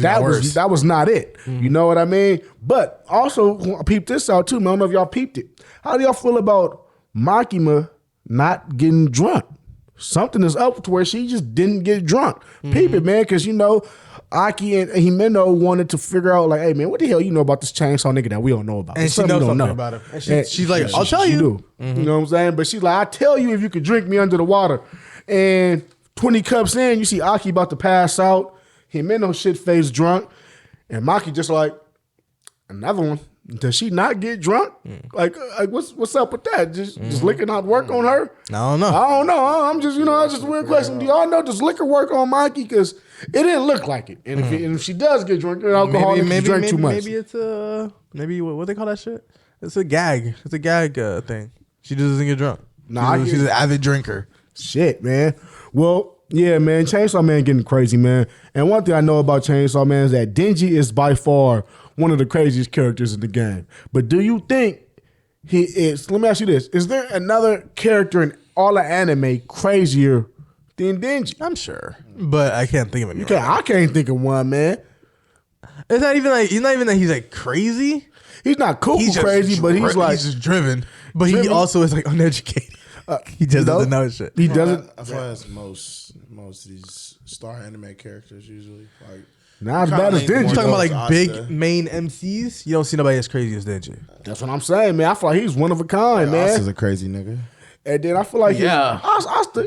That was not it. You know what I mean? But also, I peeped this out too, man. I don't know if y'all peeped it. How do y'all feel about Makima not getting drunk? Something is up to where she just didn't get drunk. Peep it, man, because you know, Aki and Himeno wanted to figure out, like, hey, man, what the hell you know about this chainsaw nigga that we don't know about? And she knows something about him. And she's like, I'll tell you. Do. You know what I'm saying? But she's like, I'll tell you if you could drink me under the water. And 20 cups in, you see Aki about to pass out. Himeno shit-faced drunk. And Maki just like, another one. Does she not get drunk? Like what's up with that? Just liquor not work on her? I don't know. I don't know. I'm just, that's just a weird question. Do y'all know, does liquor work on Maki? Because it didn't look like it. And if she does get drunk, alcoholic, maybe drink too much. Maybe it's what they call that shit? It's a gag. It's a gag thing. She just doesn't get drunk. Nah, she's an avid drinker. Shit, man. Well, yeah, man. Chainsaw Man getting crazy, man. And one thing I know about Chainsaw Man is that Denji is by far one of the craziest characters in the game. But do you think he is? Let me ask you this: is there another character in all the anime crazier than Denji? I'm sure, but I can't think of any. I can't think of one, man. It's not even like he's like crazy. He's not cuckoo crazy, but he's like he's just driven. But he also is like uneducated. He just doesn't know shit. He doesn't. I feel like that's most of these star anime characters usually. Like, not as bad as Denji. You're talking about like big main MCs. You don't see nobody as crazy as Denji. That's what I'm saying, man. I feel like he's one of a kind, man. Asta's a crazy nigga. And then I feel like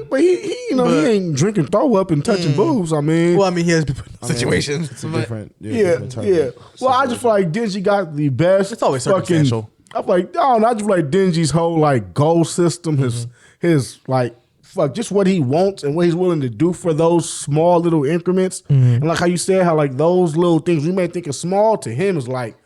but he he ain't drinking throw up and touching boobs. I mean, well, I mean, he has been put in situations. It's a different, yeah. Well, I just feel like Denji got the best. It's always circumstantial. I feel like I just feel like Denji's whole like goal system, his like just what he wants and what he's willing to do for those small little increments. And like how you said, how like those little things we may think is small to him is like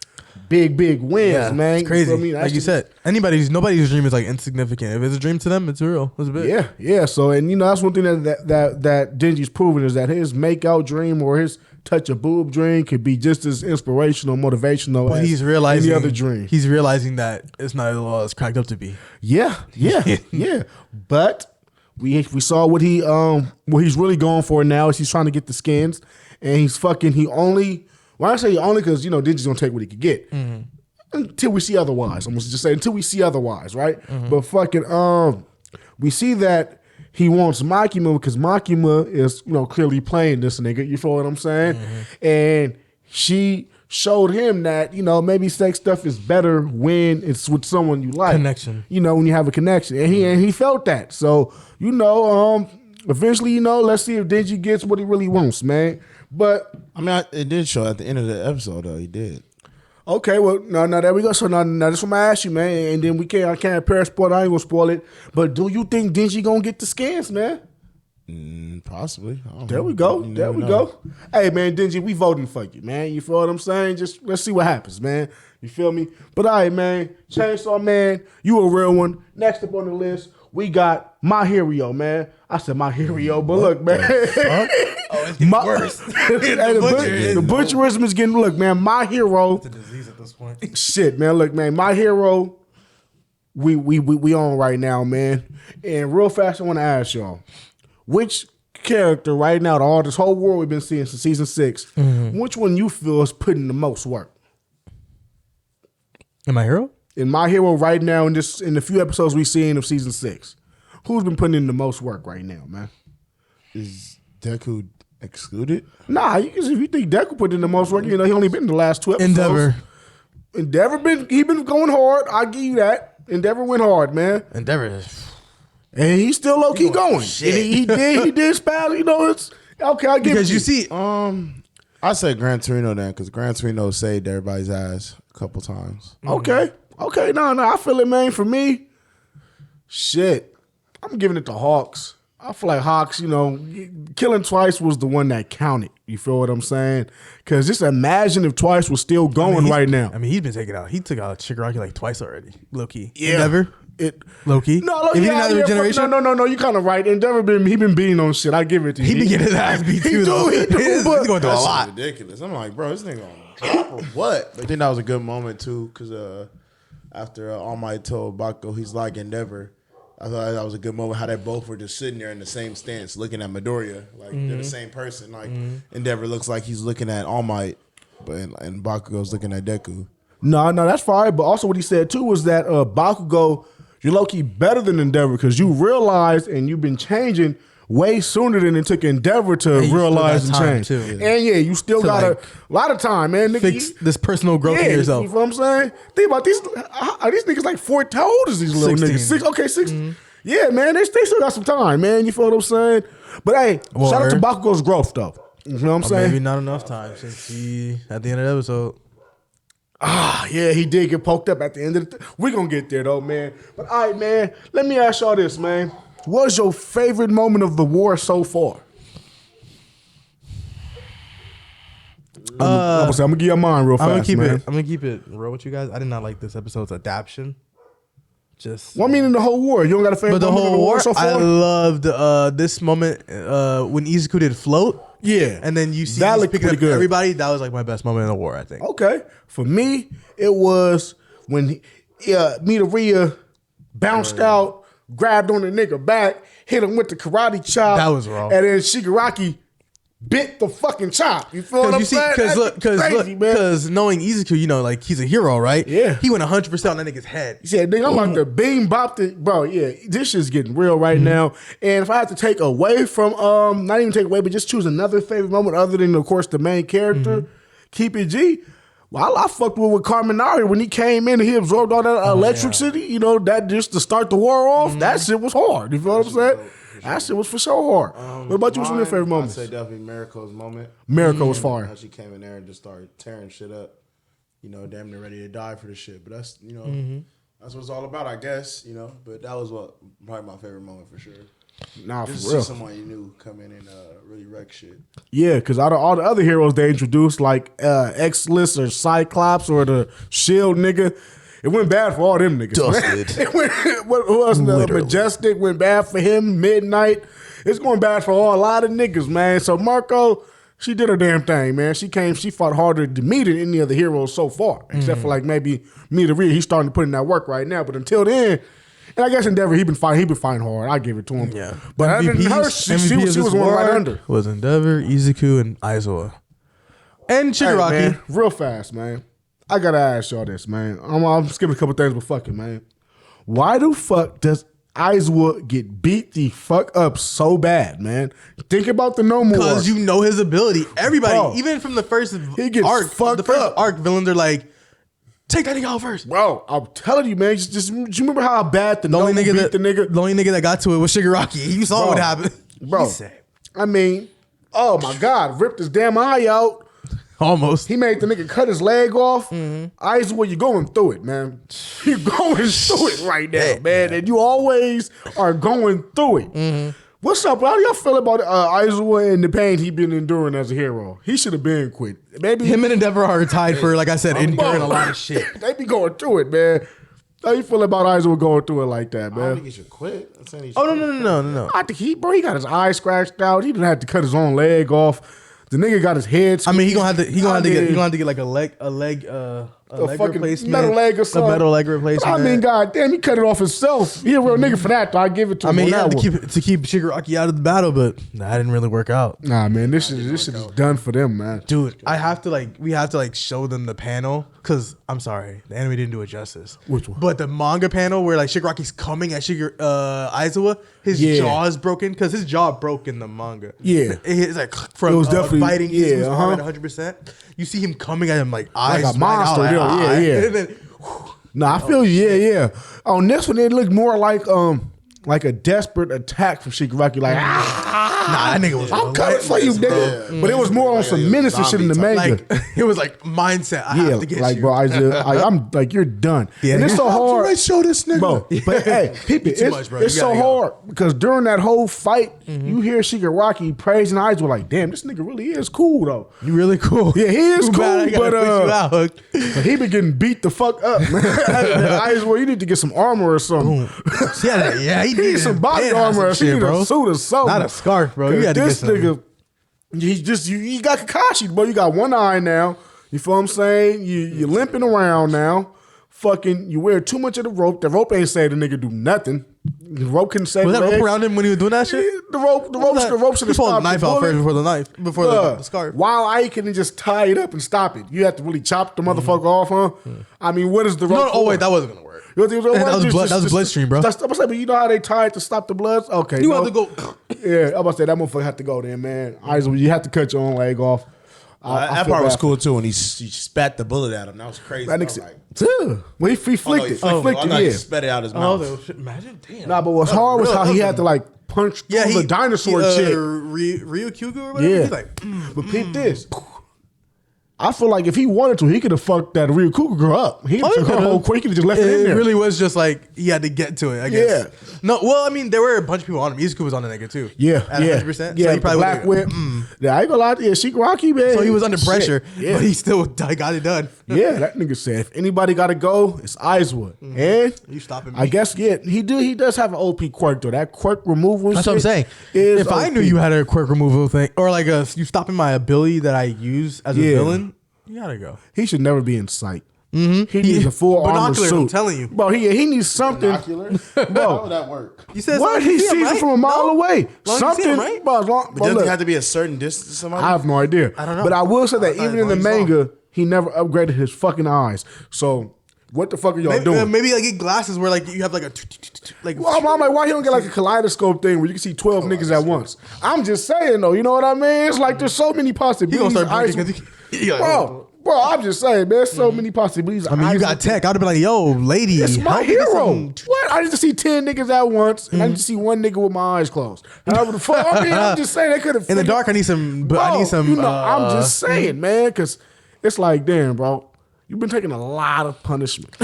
big wins, man. It's crazy. You know what I mean? Like you said, nobody's dream is like insignificant. If it's a dream to them, it's real. It's big. Yeah. So, and that's one thing that Denji's proven is that his make out dream or his touch a boob dream could be just as inspirational, motivational as he's realizing any other dream. He's realizing that it's not as well as cracked up to be. Yeah. But we saw what he's really going for now is he's trying to get the skins, and I say only because Denji's gonna take what he could get until we see otherwise. I'm gonna just say until we see otherwise, right? But fucking we see that he wants Makima because Makima is, clearly playing this nigga. You feel what I'm saying? And she showed him that, maybe sex stuff is better when it's with someone you like. Connection. When you have a connection. And he felt that. So, eventually, let's see if Denji gets what he really wants, man. But I mean, it did show at the end of the episode, though. He did. Okay, well, no, there we go. So now that's what I ask you, man. And then I can't pair spoil. I ain't gonna spoil it. But do you think Denji gonna get the scans, man? Possibly. There we go. There we go. Hey, man, Denji, we voting for you, man. You feel what I'm saying? Just let's see what happens, man. You feel me? But all right, man. Chainsaw Man, you a real one. Next up on the list, we got My Hero, man. I said My Hero, but look, man. It's getting worse. The butcherism is getting, look, man, My Hero. It's a disease at this point. Shit, man. Look, man, My Hero, we on right now, man. And real fast, I want to ask y'all, which character right now, all this whole world we've been seeing since season 6, which one you feel is putting the most work? In My Hero? In My Hero right now, in the few episodes we've seen of season 6, who's been putting in the most work right now, man? Is Deku excluded? Nah, if you think Deku put in the most work, he only been in the last 2 episodes. Endeavor been going hard. I give you that. Endeavor went hard, man. Endeavor. And he's still low key going. He did spell. It's okay. I get because you see, I said Gran Torino then because Gran Torino saved everybody's ass a couple times. Okay, no, I feel it, man. For me, shit, I'm giving it to Hawks. I feel like Hawks, killing Twice was the one that counted. You feel what I'm saying? Because just imagine if Twice was still going right now. I mean, he's been taken out. He took out Shigaraki like twice already. Low key. Yeah. Endeavor. Low key. No, if he didn't have the regeneration. No. You kind of right. Endeavor he been beating on shit. I give it to you. He been getting his ass beat too. He do. He's going through a That's lot. ridiculous. I'm like, bro, this nigga on top or what? But I think that was a good moment too, because after All Might told Bakugo he's like Endeavor, I thought that was a good moment how they both were just sitting there in the same stance, looking at Midoriya, like they're the same person. Like Endeavor looks like he's looking at All Might, and Bakugo's looking at Deku. No, that's fine. But also what he said too was that Bakugo, you're low-key better than Endeavor because you realized and you've been changing way sooner than it took Endeavor to realize and change. Too. And you still got a lot of time, man. Nigga, fix this personal growth in yourself. You know what I'm saying? Think about these. Are these niggas like 4? How old is these little 16. niggas? 6. Yeah, man. They still got some time, man. You feel what I'm saying? But hey, shout out to Bakugo's growth though. You know what I'm saying? Maybe not enough time since he at the end of the episode. Yeah, he did get poked up at the end of the we're going to get there, though, man. But, all right, man, let me ask y'all this, man. What's your favorite moment of the war so far? I'm going to give you mine real fast, man. I'm going to keep it real with you guys. I did not like this episode's adaptation. Well, I mean, in the whole war. You don't got a favorite moment of the war so far? I loved this moment when Izuku did float. Yeah. And then you see that he's looked picking pretty up good. everybody. That was like my best moment in the war, I think. Okay. For me, it was when Midoriya bounced out, grabbed on the nigga back, hit him with the karate chop. That was wrong. And then Shigaraki bit the fucking chop. You feel what I'm saying? Because knowing Izuku, like he's a hero, right? Yeah. He went 100% on that nigga's head. He said, I'm about to beam bop the bro. Yeah, this shit's getting real right now. And if I had to take away from not even take away, but just choose another favorite moment other than of course the main character, keep it G. Well, I fucked with Carminari when he came in and he absorbed all that electricity. That just to start the war off. That shit was hard. You feel what I'm saying? That shit was for sure hard. What about you? What's one of your favorite moments? I'd say definitely Miriko's moment. Miriko was fire. How she came in there and just started tearing shit up. Damn near ready to die for the shit. But that's that's what it's all about, I guess. But that was probably my favorite moment for sure. Nah, just for real. See someone you knew come in and really wreck shit. Yeah, because out of all the other heroes they introduced, like X-List or Cyclops or the Shield nigga, it went bad for all them niggas. Dusted. Who else? Majestic went bad for him. Midnight. It's going bad for a lot of niggas, man. So Marco, she did her damn thing, man. She fought harder to me than any other heroes so far, except for like maybe Midoriya. He's starting to put in that work right now. But until then, and I guess Endeavor, he been fighting hard. I give it to him. Yeah. But other than her, she was one right under. Was Endeavor, Izuku, and Aizawa. And Shigaraki. Hey, man, real fast, man. I gotta ask y'all this, man. I'm skipping a couple things, but fuck it, man. Why the fuck does Aizawa get beat the fuck up so bad, man. Think about the No More. Because you know his ability. Everybody, Bro, even from the first he gets arc, fucked the first up. arc, villains are like, take that nigga out first. Bro, I'm telling you, man. Just you remember how bad the only No nigga beat that the nigga? The only nigga that got to it was Shigaraki. You saw Bro, what happened. Bro, He said, I mean, oh my God, ripped his damn eye out. almost. He made the nigga cut his leg off. Aizawa, you're going through it, man. You're going through it right now, man. And you always are going through it. What's up? How do y'all feel about Aizawa and the pain he been enduring as a hero? He should have been quit. Maybe Him and Endeavor are tied for, like I said, enduring a lot of shit. They be going through it, man. How you feel about Aizawa going through it like that, I don't man? think he should quit. I'm saying he should Oh, quit. no. I think he got his eye scratched out. He didn't have to cut his own leg off. The nigga got his head. I mean, he gonna have to get like a leg fucking replacement, metal leg or something. A metal leg replacement. I mean, goddamn, he cut it off himself. He a real nigga for that, though. I give it to him. I mean, on yeah, that one. to keep Shigaraki out of the battle, but that didn't really work out. Nah, man, this shit is done for them, man. Dude, we have to show them the panel because I'm sorry, the anime didn't do it justice. Which one? But the manga panel where Shigaraki's coming at Aizawa, his jaw is broken because his jaw broke in the manga. Yeah. It's like from It was definitely- biting his yeah, arm at 100%. You see him coming at him like eyes a monster, wide out, yeah, yeah. And then, Nah, I feel you. Yeah. On this one, it looked more like a desperate attack from Shigaraki. Like, nah, that nigga was I'm coming for you, nigga. Yeah. But it was more on Like some a menacing shit in the zombie manga. like it was like mindset. I Yeah, have to get like you. bro, I'm like you're done. Yeah, and it's so hard. Let's show this nigga. Bro, but hey, people, Too much, bro. it's You so gotta go. hard because during that whole fight, you hear Shigaraki praising Aizawa like, damn, this nigga really is cool though. You really cool. Yeah, he is Too cool, bad I gotta but push you out. but he been getting beat the fuck up, man. Aizawa, you need to get some armor or something. Yeah, he He need some body armor or shit, shit, bro. a suit or something. Not a scarf, bro. You had to get This some. nigga, you got Kakashi, bro. You got one eye now. You feel what I'm saying? You're limping around now. Fucking, you wear too much of the rope. The rope ain't say the nigga do nothing. The rope couldn't save Was the that rope legs. around him when he was doing that shit? The rope should He have pulled the stopped knife out first before the scarf. Why I couldn't just tie it up and stop it? You have to really chop the motherfucker off, huh? I mean, what is the rope? Oh for? wait, that wasn't gonna work. That was bloodstream, bro. I'm about to say, but you know how they tie it to stop the blood? Okay. You no. have to go. Yeah, I'm about to say that motherfucker had to go there, man. You have to cut your own leg off. I That feel part was bad. cool too when he spat the bullet at him. That was crazy. That I was nigga, like, well, he flicked it. He flicked it, he yeah. spat it out his Oh, mouth. imagine, damn. Nah, but what's hard was how he had to like punch through the dinosaur chick. Ryukyugu or whatever. Yeah. He's like, But peep this. I feel like if he wanted to, he could have fucked that real cougar girl up. He took her whole quick. He could have just left it in it there. really was just like he had to get to it. I guess. Yeah. No, well, I mean, there were a bunch of people on him. Izuku was on the nigga too. Yeah, at yeah, 100%. yeah. So he probably Black Whip. Yeah, I ain't gonna lie to you. Shigaraki, man. So he was under pressure, Yeah, but he still got it done. yeah. That nigga said, if anybody got to go, it's Aizawa. And You stopping me? I guess he does have an OP quirk though. That quirk removal. That's what I'm saying. Is If I OP. knew you had a quirk removal thing, or like you stopping my ability that I use as a Yeah. villain, you gotta go. He should never be in sight. He needs a full armor Binocular, suit. I'm telling you. Bro, he needs something. Binocular? How Bro, would that work? You said what? He sees it from a mile away. Long as you see Something, him, right? bro, as long, But bro, doesn't look, it have to be a certain distance to somebody? I have no idea. I don't know. But I will say that thought even as in the long as you manga, he never upgraded his fucking eyes. So what the fuck are y'all doing? Maybe like get glasses where like you have like a like. Well, I'm like, why he don't get like a kaleidoscope thing where you can see 12 niggas at once? I'm just saying though, you know what I mean? It's like there's so many He possibilities. gonna start breaking Ice- 'cause he like, bro, I'm just saying, man, there's so many possibilities. I mean, you got tech. I'd have been like, yo, lady, It's my help me get hero. some- What? I need to see 10 niggas at once, and I need to see one nigga with my eyes closed. However the fuck, I mean, I'm just saying they could have. In the dark, I need some. I need some. You know, I'm just saying, man, because it's like, damn, bro, you've been taking a lot of punishment.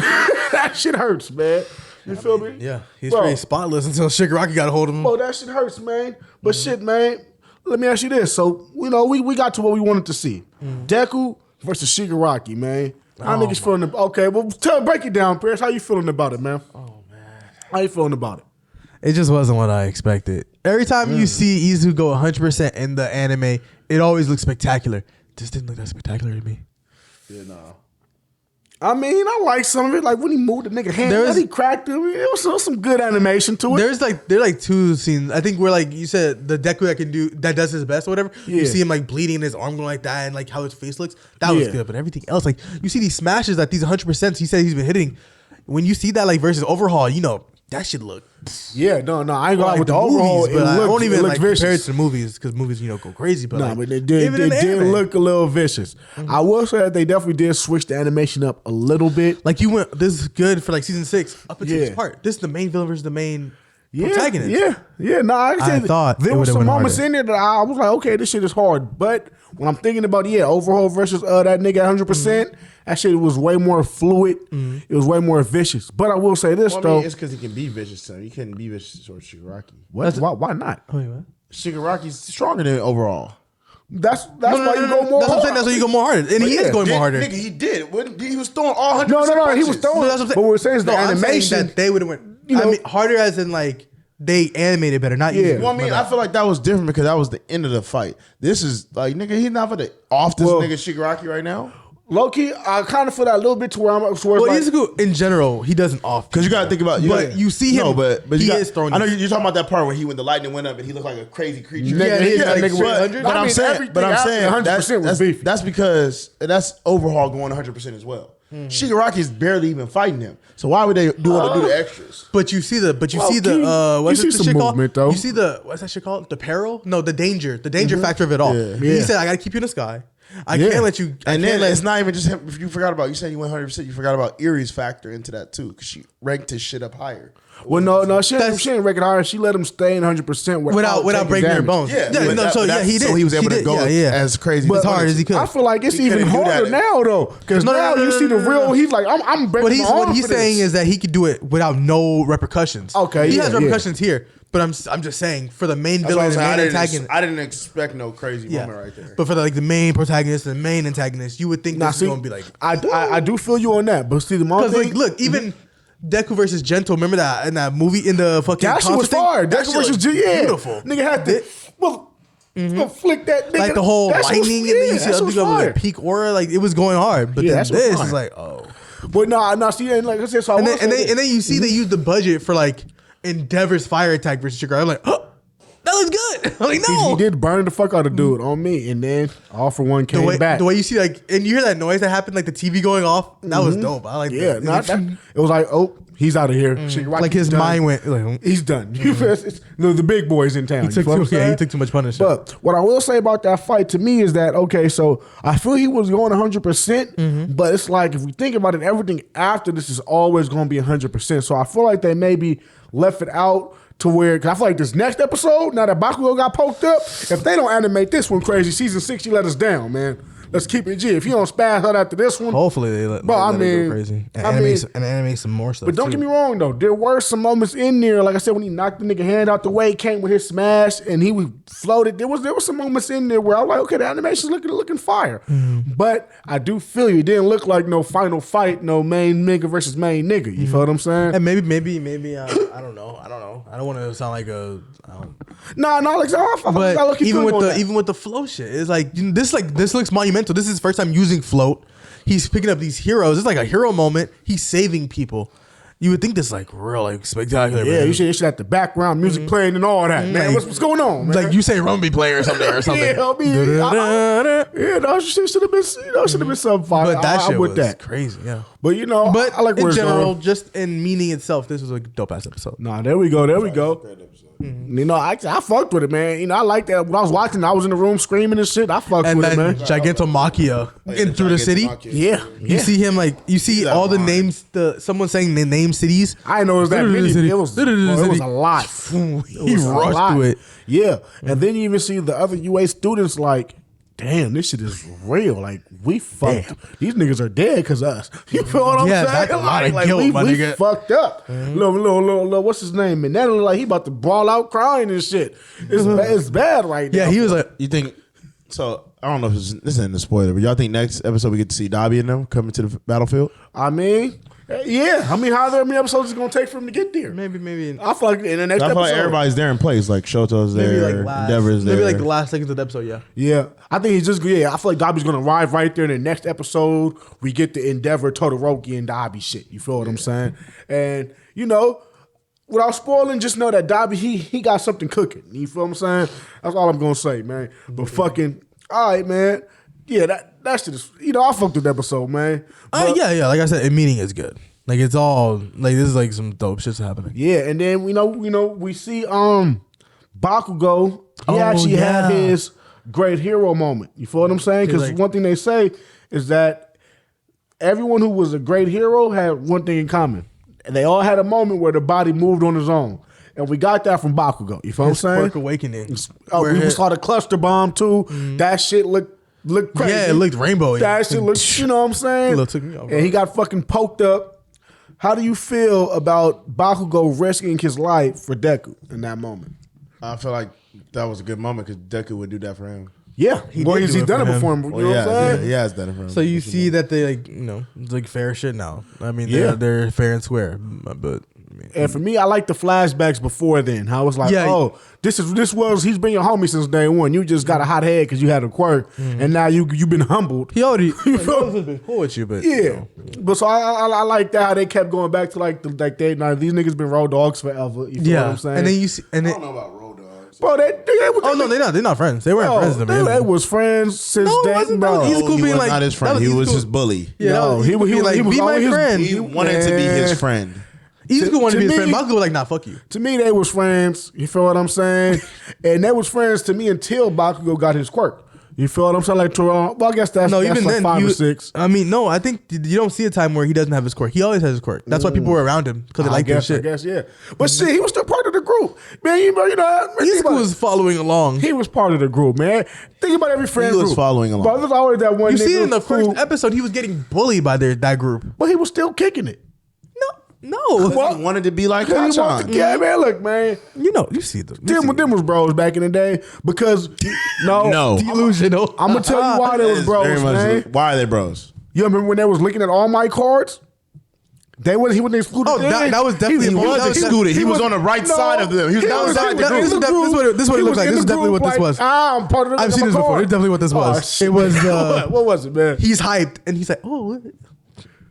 That shit hurts, man. You feel me? Yeah, he's Bro. pretty spotless until Shigaraki got a hold of him. Bro, that shit hurts, man. But shit, man, let me ask you this. So, you know, we got to what we wanted to see. Deku versus Shigaraki, man. How niggas feeling? Okay, well, break it down, Paris. How you feeling about it, man? Oh, man. How you feeling about it? It just wasn't what I expected. Every time you see Izu go 100% in the anime, it always looks spectacular. This didn't look that spectacular to me. Yeah, no. I mean, I like some of it. Like when he moved the nigga hand, There's- he cracked him. It was some good animation to it. There's like two scenes. I think where like you said the Deku that does his best or whatever. Yeah. You see him like bleeding, his arm going like that, and like how his face looks. That was Yeah. good. But everything else, like you see these smashes that these 100% he said he's been hitting. When you see that like versus Overhaul, you know that shit look. Yeah, no, I ain't gonna lie Like with the movies, overhaul. but I won't even like vicious. compare it to the movies because movies, go crazy. But But they did look a little vicious. I will say that they definitely did switch the animation up a little bit. Like this is good for like season 6 up until this part. This is the main villain versus the main protagonist. Yeah. No, I thought there it was would've some went moments harder. in there that I was like, okay, this shit is hard. But when I'm thinking about overhaul versus that nigga 100%, that shit was way more fluid. It was way more vicious. But I will say this though, it's because he can be vicious. So he couldn't be vicious towards Shigaraki. what? Why not? Wait, what? Shigaraki's stronger than overall. That's why you go more. That's what I'm saying. That's why you go more harder, and he is going more harder. Nigga, he did. He was throwing all 100%. No, he was throwing. No, that's what I'm saying. But what we're saying is the I'm saying animation. that they would have went. I mean, harder as in like they animated better, not easier. Well, I mean, I feel like that was different because that was the end of the fight. This is like, nigga, he's not for the off this nigga Shigaraki right now. Low key, I kind of feel that a little bit to where I'm. Well, like, Ichigo in general, he doesn't off Because you got to think about, you see him. No, but he you is throwing. I know you're talking about that part when the lightning went up and he looked like a crazy creature. But I'm saying, 100% was beefy. That's because that's overhaul going 100% as well. Shigaraki is barely even fighting him. So why would they do the extras? But you see the what's you see the some shit movement, called? though. You see what's that shit called? The peril? No, the danger factor of it all. Yeah. He said, "I gotta keep you in the sky. I can't let you." It's not even just him. If you forgot about, you said you went 100%. You forgot about Erie's factor into that too, because she ranked his shit up higher. Well, no, she didn't rank it higher. She let him stay in 100% without breaking her bones. Yeah, he did. So he was able to go as crazy, as hard as he could. I feel like it's even harder now though, because now you see the real. He's like, I'm breaking my arm. What he's saying is that he could do it without no repercussions. Okay, he has repercussions here, but I'm just saying for the main villain and main antagonist. I didn't expect no crazy moment right there. But for the main protagonist and the main antagonist, you would think this is gonna be like. I do feel you on that, but see the moment. Because look, even Deku versus Gento. Remember that in that movie in the fucking. That shit was fire. Deku versus beautiful. Nigga had to flick that. Nigga. Like the whole lightning, and then you see other people with like peak aura. Like it was going hard, but then this is like But no. See, and like I said, so and then you see they use the budget for like Endeavor's fire attack versus Shigaraki. I'm like, oh, that looks good. I'm like, no. He did burn the fuck out of dude on me, and then All For One came back. The way you see and you hear that noise that happened, like the TV going off. That was dope. I like that. It was like, oh, he's out of here. Like his mind went. Like, he's done. The big boy's in town. He took too much punishment. But what I will say about that fight to me is that, okay, so I feel he was going 100%, but it's like if we think about it, everything after this is always going to be 100%. So I feel like they maybe left it out to where, cause I feel like this next episode, now that Bakugo got poked up, if they don't animate this one crazy, season 6, you let us down, man. Let's keep it G. If you don't spaz out after this one, hopefully they let it go crazy and animate some more stuff. But don't get me wrong though, there were some moments in there, like I said, when he knocked the nigga hand out the way, came with his smash, and he was floated. There was some moments in there where I was like, okay, the animation's looking fire. But I do feel you. It didn't look like no final fight, no main nigga versus main nigga. You feel what I'm saying? And maybe I don't know. I don't want to sound like a. No, like but even with the float shit, it's like this looks monumental. This is his first time using float. He's picking up these heroes. It's like a hero moment. He's saving people. You would think this like real like spectacular. Yeah, you should have the background music playing and all that, man. What's going on, man? Like you say Rumby player or something. Yeah, no, should have been something fire. But that shit was that. crazy, yeah. But I like where in it's general, going. just in meaning itself, this was a dope ass episode. Nah, there we go. You know, I fucked with it, man. You know, I like that. When I was watching, I was in the room screaming and shit. I fucked with it, man. Gigantomachia in through the city. Yeah. You see him you see all the names. Someone saying the name cities. I didn't know it was that many. It was a lot. He rushed through it. Yeah, and then you even see the other UA students like, damn, this shit is real. Like, we fucked. These niggas are dead because us. You feel what I'm saying? That's a lot of guilt, my nigga. We fucked up. Little, what's his name? And that look like he about to brawl out crying and shit. It's bad right now. Yeah, he was like, you think, so I don't know if this isn't a spoiler, but y'all think next episode we get to see Dabi and them coming to the battlefield? I mean, yeah. How many episodes is it going to take for him to get there? Maybe. I feel like in the next episode. I feel like everybody's there in place. Like Shoto's there, Endeavor's there. Maybe like the last seconds of the episode, yeah. Yeah. I think he's I feel like Dabi's going to arrive right there in the next episode. We get the Endeavor, Todoroki, and Dabi shit. You feel what I'm saying? And, you know, without spoiling, just know that Dabi, he got something cooking. You feel what I'm saying? That's all I'm going to say, man. But fucking, all right, man. Yeah, that shit is, I fucked with the episode, man. Yeah. Like I said, meaning is good. Like it's all like this is like some dope shit's happening. Yeah, and then we see Bakugo. He actually had his great hero moment. You feel what I'm saying? Because one thing they say is that everyone who was a great hero had one thing in common. And they all had a moment where the body moved on its own. And we got that from Bakugo. You feel what I'm saying? Quirk awakening. We saw the cluster bomb too. Mm-hmm. That shit looked crazy. Yeah, it looked rainbowy. That shit looked, you know what I'm saying? Took me off, and he got fucking poked up. How do you feel about Bakugo risking his life for Deku in that moment? I feel like that was a good moment because Deku would do that for him. Yeah, he's done it before him. You know what I'm saying? He has done it for him. So you see that they it's like fair shit now. I mean, they're fair and square. But and for me, I like the flashbacks before then. How it's like, he's been your homie since day one. You just got a hot head because you had a quirk, and now you've been humbled. He already been cool with you, but But so I like that how they kept going back to these niggas been road dogs forever. You feel what I'm saying? And then you see, I don't know about road dogs. Bro, they're not friends. They weren't friends. They was friends since day, bro. He's cool being was not his friend. He was his bully. Yeah, he was like, be my friend. He wanted to be his friend. Ichigo wanted to be his friend. Bakugo was like, nah, fuck you. To me, they was friends. You feel what I'm saying? And they was friends to me until Bakugo got his quirk. You feel what I'm saying? Like, well, I guess that's even like then, 5 or 6. I mean, no, I think you don't see a time where he doesn't have his quirk. He always has his quirk. That's why people were around him because they like his shit. I guess, yeah. But shit, he was still part of the group. Man, Ichigo was following along. He was part of the group, man. Think about every friend group. He was following along. But there's always that one You nigga see in the first episode, he was getting bullied by that group. But he was still kicking it. No. He wanted to be like Hachan. Yeah, man, look, man. You see them. Them was bros back in the day because, no. Delusional. I'm going to tell you why they was bros, man. Why are they bros? You remember when they was looking at all my cards? He wasn't excluded. Oh, that was definitely he was excluded. He was on the right side of them. He was outside the group. This is what it looks like. This is definitely what this was. I'm part of the I've seen this before. It's definitely what this was. It was what was it, man? He's hyped and he's like, oh,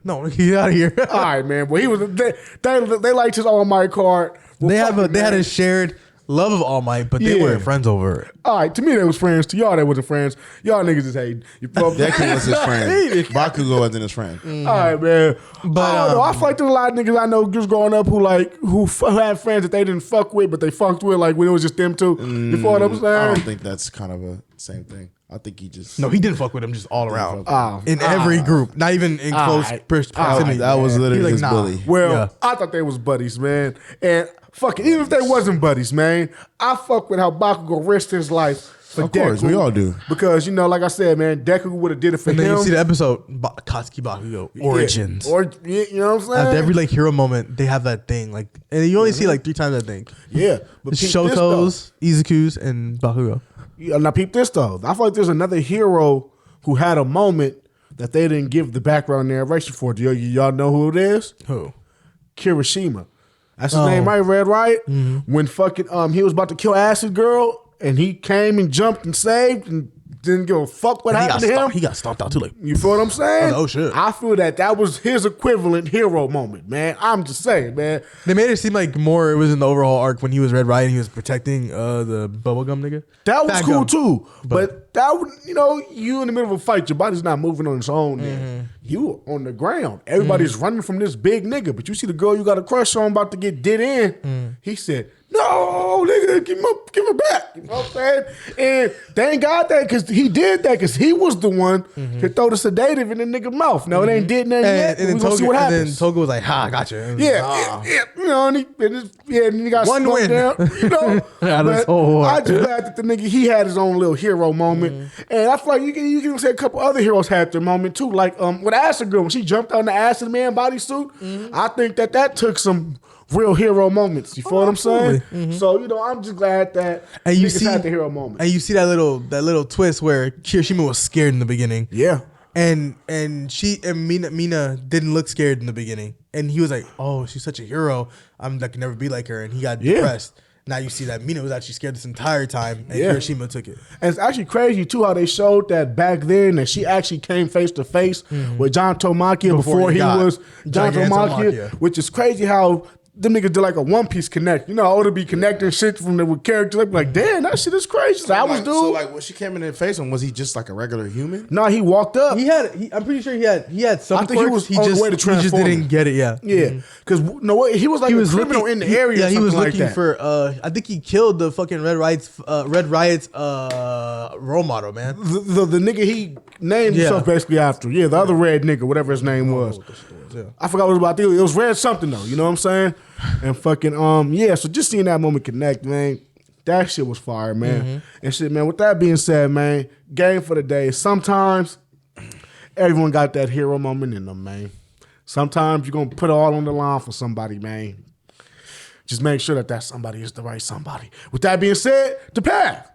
no, get out of here. All right, man. Well, they liked his All Might card. Well, they had a shared love of All Might, but they weren't friends over it. All right, to me they was friends. To y'all, they wasn't friends. Y'all niggas just hate. Deku was his friend. Bakugo wasn't his friend. All right, man. But I don't know. I feel like there's a lot of niggas I know just growing up who had friends that they didn't fuck with, but they fucked with like when it was just them two. You feel what I'm saying? I don't think that's kind of a same thing. I think he just he didn't fuck with him just all around in every group, not even in close proximity. That was literally his bully. Well, I thought they was buddies, man, and fuck it, even if they wasn't buddies, man, I fuck with how Bakugo risked his life for Deku. Of course, we all do because like I said, man, Deku would have did it for him. And then you see the episode Katsuki Bakugo Origins, or you know what I'm saying? After every hero moment, they have that thing and you only see 3 times that thing. Yeah, but Shoto's, Izuku's, and Bakugo. Now peep this though. I feel like there's another hero who had a moment that they didn't give the background narration for. Do y'all know who it is? Who? Kirishima. That's his name, right? Red Riot. Mm-hmm. When fucking he was about to kill Acid Girl, and he came and jumped and saved and didn't give a fuck what happened to him. He got stomped out too. You feel what I'm saying? Oh shit! I feel that was his equivalent hero moment, man. I'm just saying, man. They made it seem like more it was in the overall arc when he was Red Riot and he was protecting the bubblegum nigga. That was cool too, but that would you in the middle of a fight, your body's not moving on its own. Mm-hmm. You on the ground. Everybody's running from this big nigga, but you see the girl you got a crush on about to get did in. Mm. He said, "No, nigga, give her back." You know what I'm saying? And thank God that because he did that because he was the one to throw the sedative in the nigga mouth. No, it ain't did nothing yet. And then Toga, see what happens. And then Toga was like, "Ha, I got you." And he got one win. Down, but I just glad that the nigga he had his own little hero moment, and I feel like you can say a couple other heroes had their moment too, like with Acid Girl when she jumped on the Acid Man bodysuit. I think that took some real hero moments. You feel what I'm saying? Mm-hmm. So I'm just glad that niggas had the hero moment. And you see that little twist where Kirishima was scared in the beginning. Yeah. And Mina didn't look scared in the beginning. And he was like, "Oh, she's such a hero. I can never be like her." And he got depressed. Now you see that Mina was actually scared this entire time, and Kirishima took it. And it's actually crazy too how they showed that back then that she actually came face to face with John Tomakia before he was John Tomakia, which is crazy how them niggas did like a One Piece connect. You know, it would be connecting shit from the with characters. I'd be like, damn, that shit is crazy. So I was dude. So like when she came in and faced him, was he just like a regular human? No, he walked up. I'm pretty sure he had some. I think he was on the way to he just didn't get it. Yeah, yeah. Because no, he was like a criminal in the area. Yeah, he was like looking that. for. I think he killed the fucking Red Riot's role model, man. The nigga he named himself basically after. Yeah, the other red nigga, whatever his name was. I forgot what it was about. It was red something though. You know what I'm saying? And fucking yeah. So just seeing that moment connect, man. That shit was fire, man. And shit, man. With that being said, man, game for the day. Sometimes everyone got that hero moment in them, man. Sometimes you're gonna put it all on the line for somebody, man. Just make sure that somebody is the right somebody. With that being said, the path.